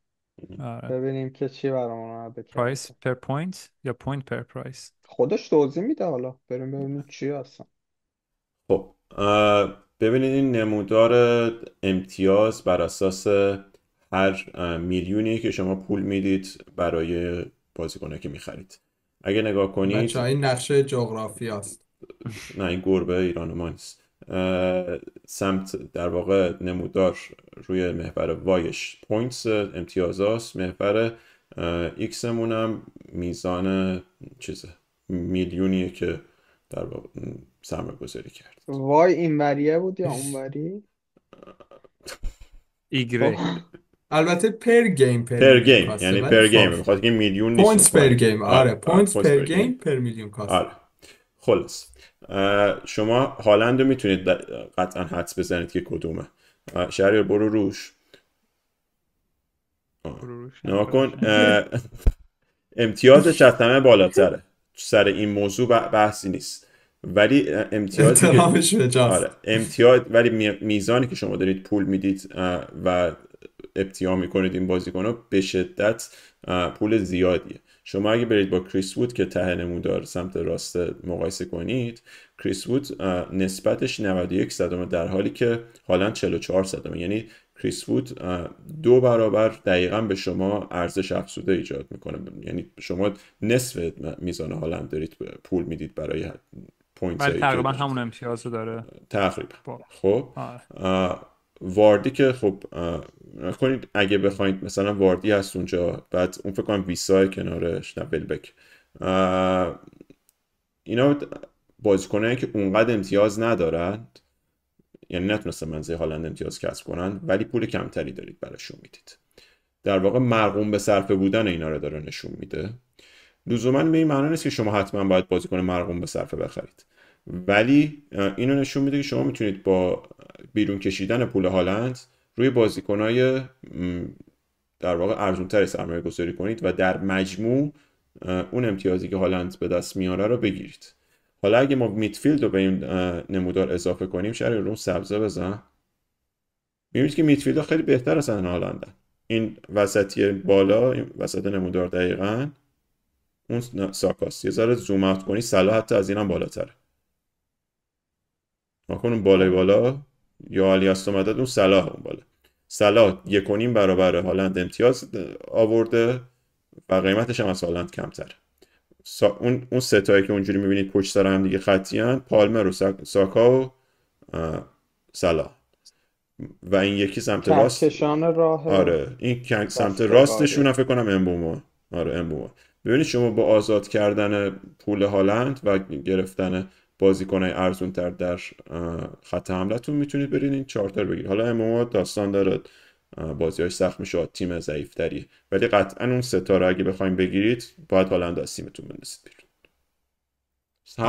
آره. ببینیم که چی برامون اومده پرایس کرده. پر پوینت یا پوینت پر پرایس. خودش توضیح میده، حالا بریم ببینیم چی هستن. خب ببینید این نمودار امتیاز بر اساس هر میلیونی که شما پول میدید برای بازیکنه که میخرید. اگه نگاه بچه ها کنید، این نقشه جغرافی است. نه این گربه ایران ما نیست. سمت در واقع نمودار روی محور وایش پوینتس امتیازاست، محور ایکس مونم میزان چیزه، میلیونیه که در واقع سرمایه گذاری کرد. وای این وریه بود یا اون وری؟ خب ایگرگ. البته پر پر میلیون گیم، کاسته، یعنی ولی پر گیم، خب میخواد که میلیون نیست پوینتس پر اونطور. گیم. آره آره پوینتس پوینتس پر پر گیم گیم. پر میلیون کاسته. آره خلاص شما هالند رو میتونید قطعا حدس بزنید که کدومه. شهریار برو روش. فروش هم نها کن داشتن. امتیازش از همه بالاتره. سر این موضوع بحثی نیست، ولی امتیازی که احترامش به جاست. آره امتیاز، ولی میزانی که شما دارید پول میدید و ابتیا میکنید این بازیکن رو به شدت پول زیادیه. شما اگه برید با کریس وود که ته نمودار سمت راست مقایسه کنید، کریس وود نسبتش 91 صدمه در حالی که هالند 44 صدمه. یعنی کریس وود 2 برابر دقیقا به شما ارزش افزوده ایجاد میکنه. یعنی شما نصف میزان هالند دارید پول میدید برای پوینت ولی هایی که تقریبا دارید. همون امتیاز رو داره تقریبا. با. خب آره. واردی که خب کنید اگه بخواید مثلا واردی هست اونجا، بعد اون فکر کنم ویسای کنارش، نه ولبک، اینا بازیکنایی که اونقدر امتیاز ندارند، یعنی نتونستن منزل هالند امتیاز کسب کنن، ولی پول کمتری دارید براشون میدید. در واقع مرقوم به صرفه بودن اینا رو داره نشون میده. لزوما به این معنی نیست که شما حتما باید بازیکن مرقوم به صرفه بخرید، ولی اینو نشون میده که شما میتونید با بیرون کشیدن پول هالند روی بازیکنای در واقع ارزونتری سرمایه گذاری کنید و در مجموع اون امتیازی که هالند به دست میاره رو بگیرید. حالا اگه ما میدفیلد رو به این نمودار اضافه کنیم، شاید رو سبزه بزن، میبینید که میدفیلد خیلی بهتر از هالندن. این وسطی بالا، این وسط نمودار دقیقاً اون ساکاست. یه ذره زوم اوت کنی صلاح حتی از اینم بالاتره. ناکن اون بالای بالا یا علی مدد اون صلاح اون بالا. صلاح 1.5 برابر هالند امتیاز آورده و قیمتش هم از هالند کمتره. اون ستایی که اونجوری میبینید پشت سر هم دیگه خطی هن، پالمر و ساکا و صلاح. و این یکی سمت راست. کهکشان راه آره این سمت رستگاری. راستشون هم فکر کنم امبوما. آره امبوما. ببینید شما با آزاد کردن پول هالند و گرفتن بازیکنای ارزونتر در خط حملتون میتونید برید این چارتر بگیرید. حالا امبوما داستان داره، بازیاش سخت میشه، تیم ضعیفتری، ولی قطعا اون ستاره اگه بخواید بگیرید باید هالند از تیمتون بندازید بیرون.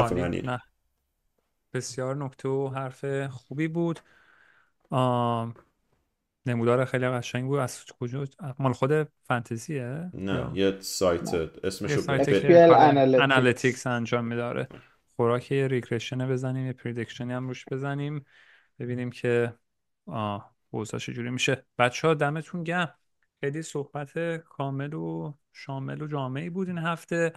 حرف من عالی. اینه. نه بسیار نکته و حرف خوبی بود. نمودار خیلی قشنگ بود. از کجا؟ مال خود فانتزیه نه یا یه سایت نه. یه اسمشو سایتی که FPL کار Analytics. انالیتیکس انجام میداره؟ خوراک یه ریگرشن بزنیم، یه پردیکشنی هم روش بزنیم، ببینیم که اوضاع چجوری میشه. بچه ها دمتون گرم، خیلی صحبت کامل و شامل و جامعی بود این هفته.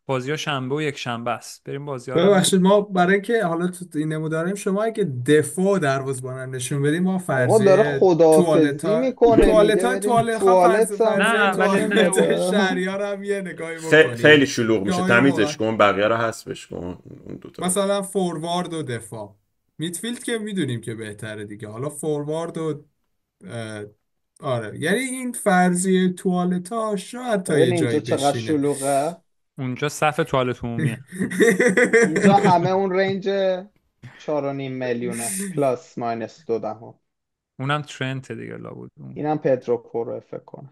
بازی ها شنبه و یک شنبه است، بریم بازی ها رو هم ببخشید ما برای اینکه حالا تو این نموداریم شما اگه دفاع دروازه‌بان نشون بدیم، ما آقا داره فرضیه خداحافظی میکنه میگه بریم توالت فرضیه نه ولی توالت بده. شهریار هم یه نگاهی بکنیم خیلی شلوغ که میشه، آیا واقعا تمیزش کن، بقیه رو حذفش کن اون دوتا رو. مثلا فوروارد و دفاع، میدفیلد که میدونیم که بهتره دیگه، حالا فوروارد و اه، آره یعنی این فرضیه توالت ها شاید تا ببین یه اینجا جایی چقدر بشینه. شلوغه. اونجا صف توالت عمومیه. اینجا همه اون رنج 4.5 میلیونه پلاس ماینس 2 دهم. اونم ترنت دیگه لابد اون. اینم پدرو پروه فکر کنم.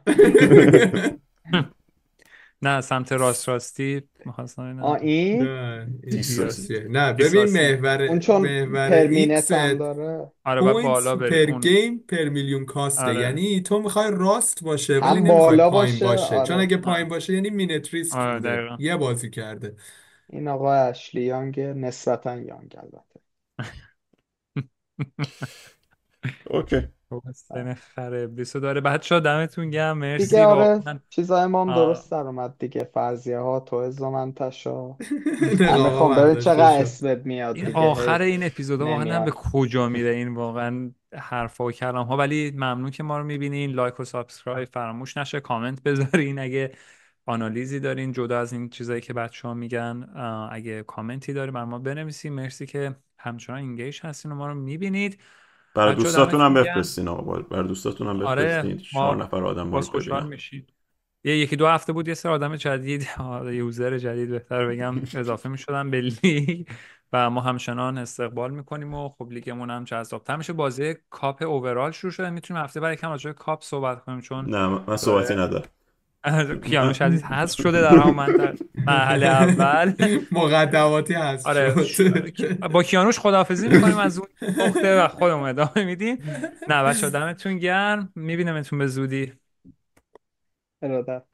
نه سمت راست راستی میخواستم آ اینم این نه این دیساسی. دیاسیه. نه ببین دیساسی. اون چون محور ایکس پرمینت هم داره. آره باید پوینتس بالا برید پر اون. گیم پر میلیون کاسته، آره یعنی تو میخوای راست باشه ولی هم نمیخوای بالا پایین باشه. باشه، چون آره اگه پایین آره, باشه یعنی مینت ریسک آره بوده دقیقا. یه بازی کرده. این آقا اشلی یانگ نسبتا یانگ البته. اوکی. حسین خر ابلیسو داره. بچه ها دمتون گرم، دیگه مرسی آره واقعا. چیزای ما هم آه، درست در اومد دیگه. فرضیه ها تو و منتشا. من نقابا میخوام ببین برداشته چقدر شد. اسمت میاد این دیگه. آخر هی این اپیزودا واقعا نمی‌دونم به نمیاد. کجا میره این واقعا حرفا و کلام ها، ولی ممنون که ما رو میبینین. لایک و سابسکرایب فراموش نشه، کامنت بذارین اگه آنالیزی دارین جدا از این چیزایی که بچه ها میگن. اگه کامنتی داره بر ما بنویسین. مرسی که همچنان اینگیج هستین و ما رو میبینید. برای بچه ها دوستاتون هم دمتون گرم. بفرستین آقا، برای دوستاتون هم آره بفرستین، 4 ما نفر آدم ما رو باز کلی خوشحال نه. میشیم. یکی دو هفته بود یه سری آدم جدید، یوزر جدید بهتر بگم، اضافه میشدن به لیگ و ما همچنان استقبال میکنیم و خب لیگمون هم جذاب‌تر میشه. بازی کاپ اوورال شروع شده، میتونیم هفته بعد یکم راجع به کاپ صحبت کنیم چون نه من صحبتی داره ندارم. کیانوش عزیز حذف شده در همون مرحله اول. مقدماتی هست آره شد. با کیانوش خداحافظی میکنیم از اون نقطه و خودمون ادامه میدیم. نه بچه‌ها دمتون گرم، میبینمتون به زودی. ارادت.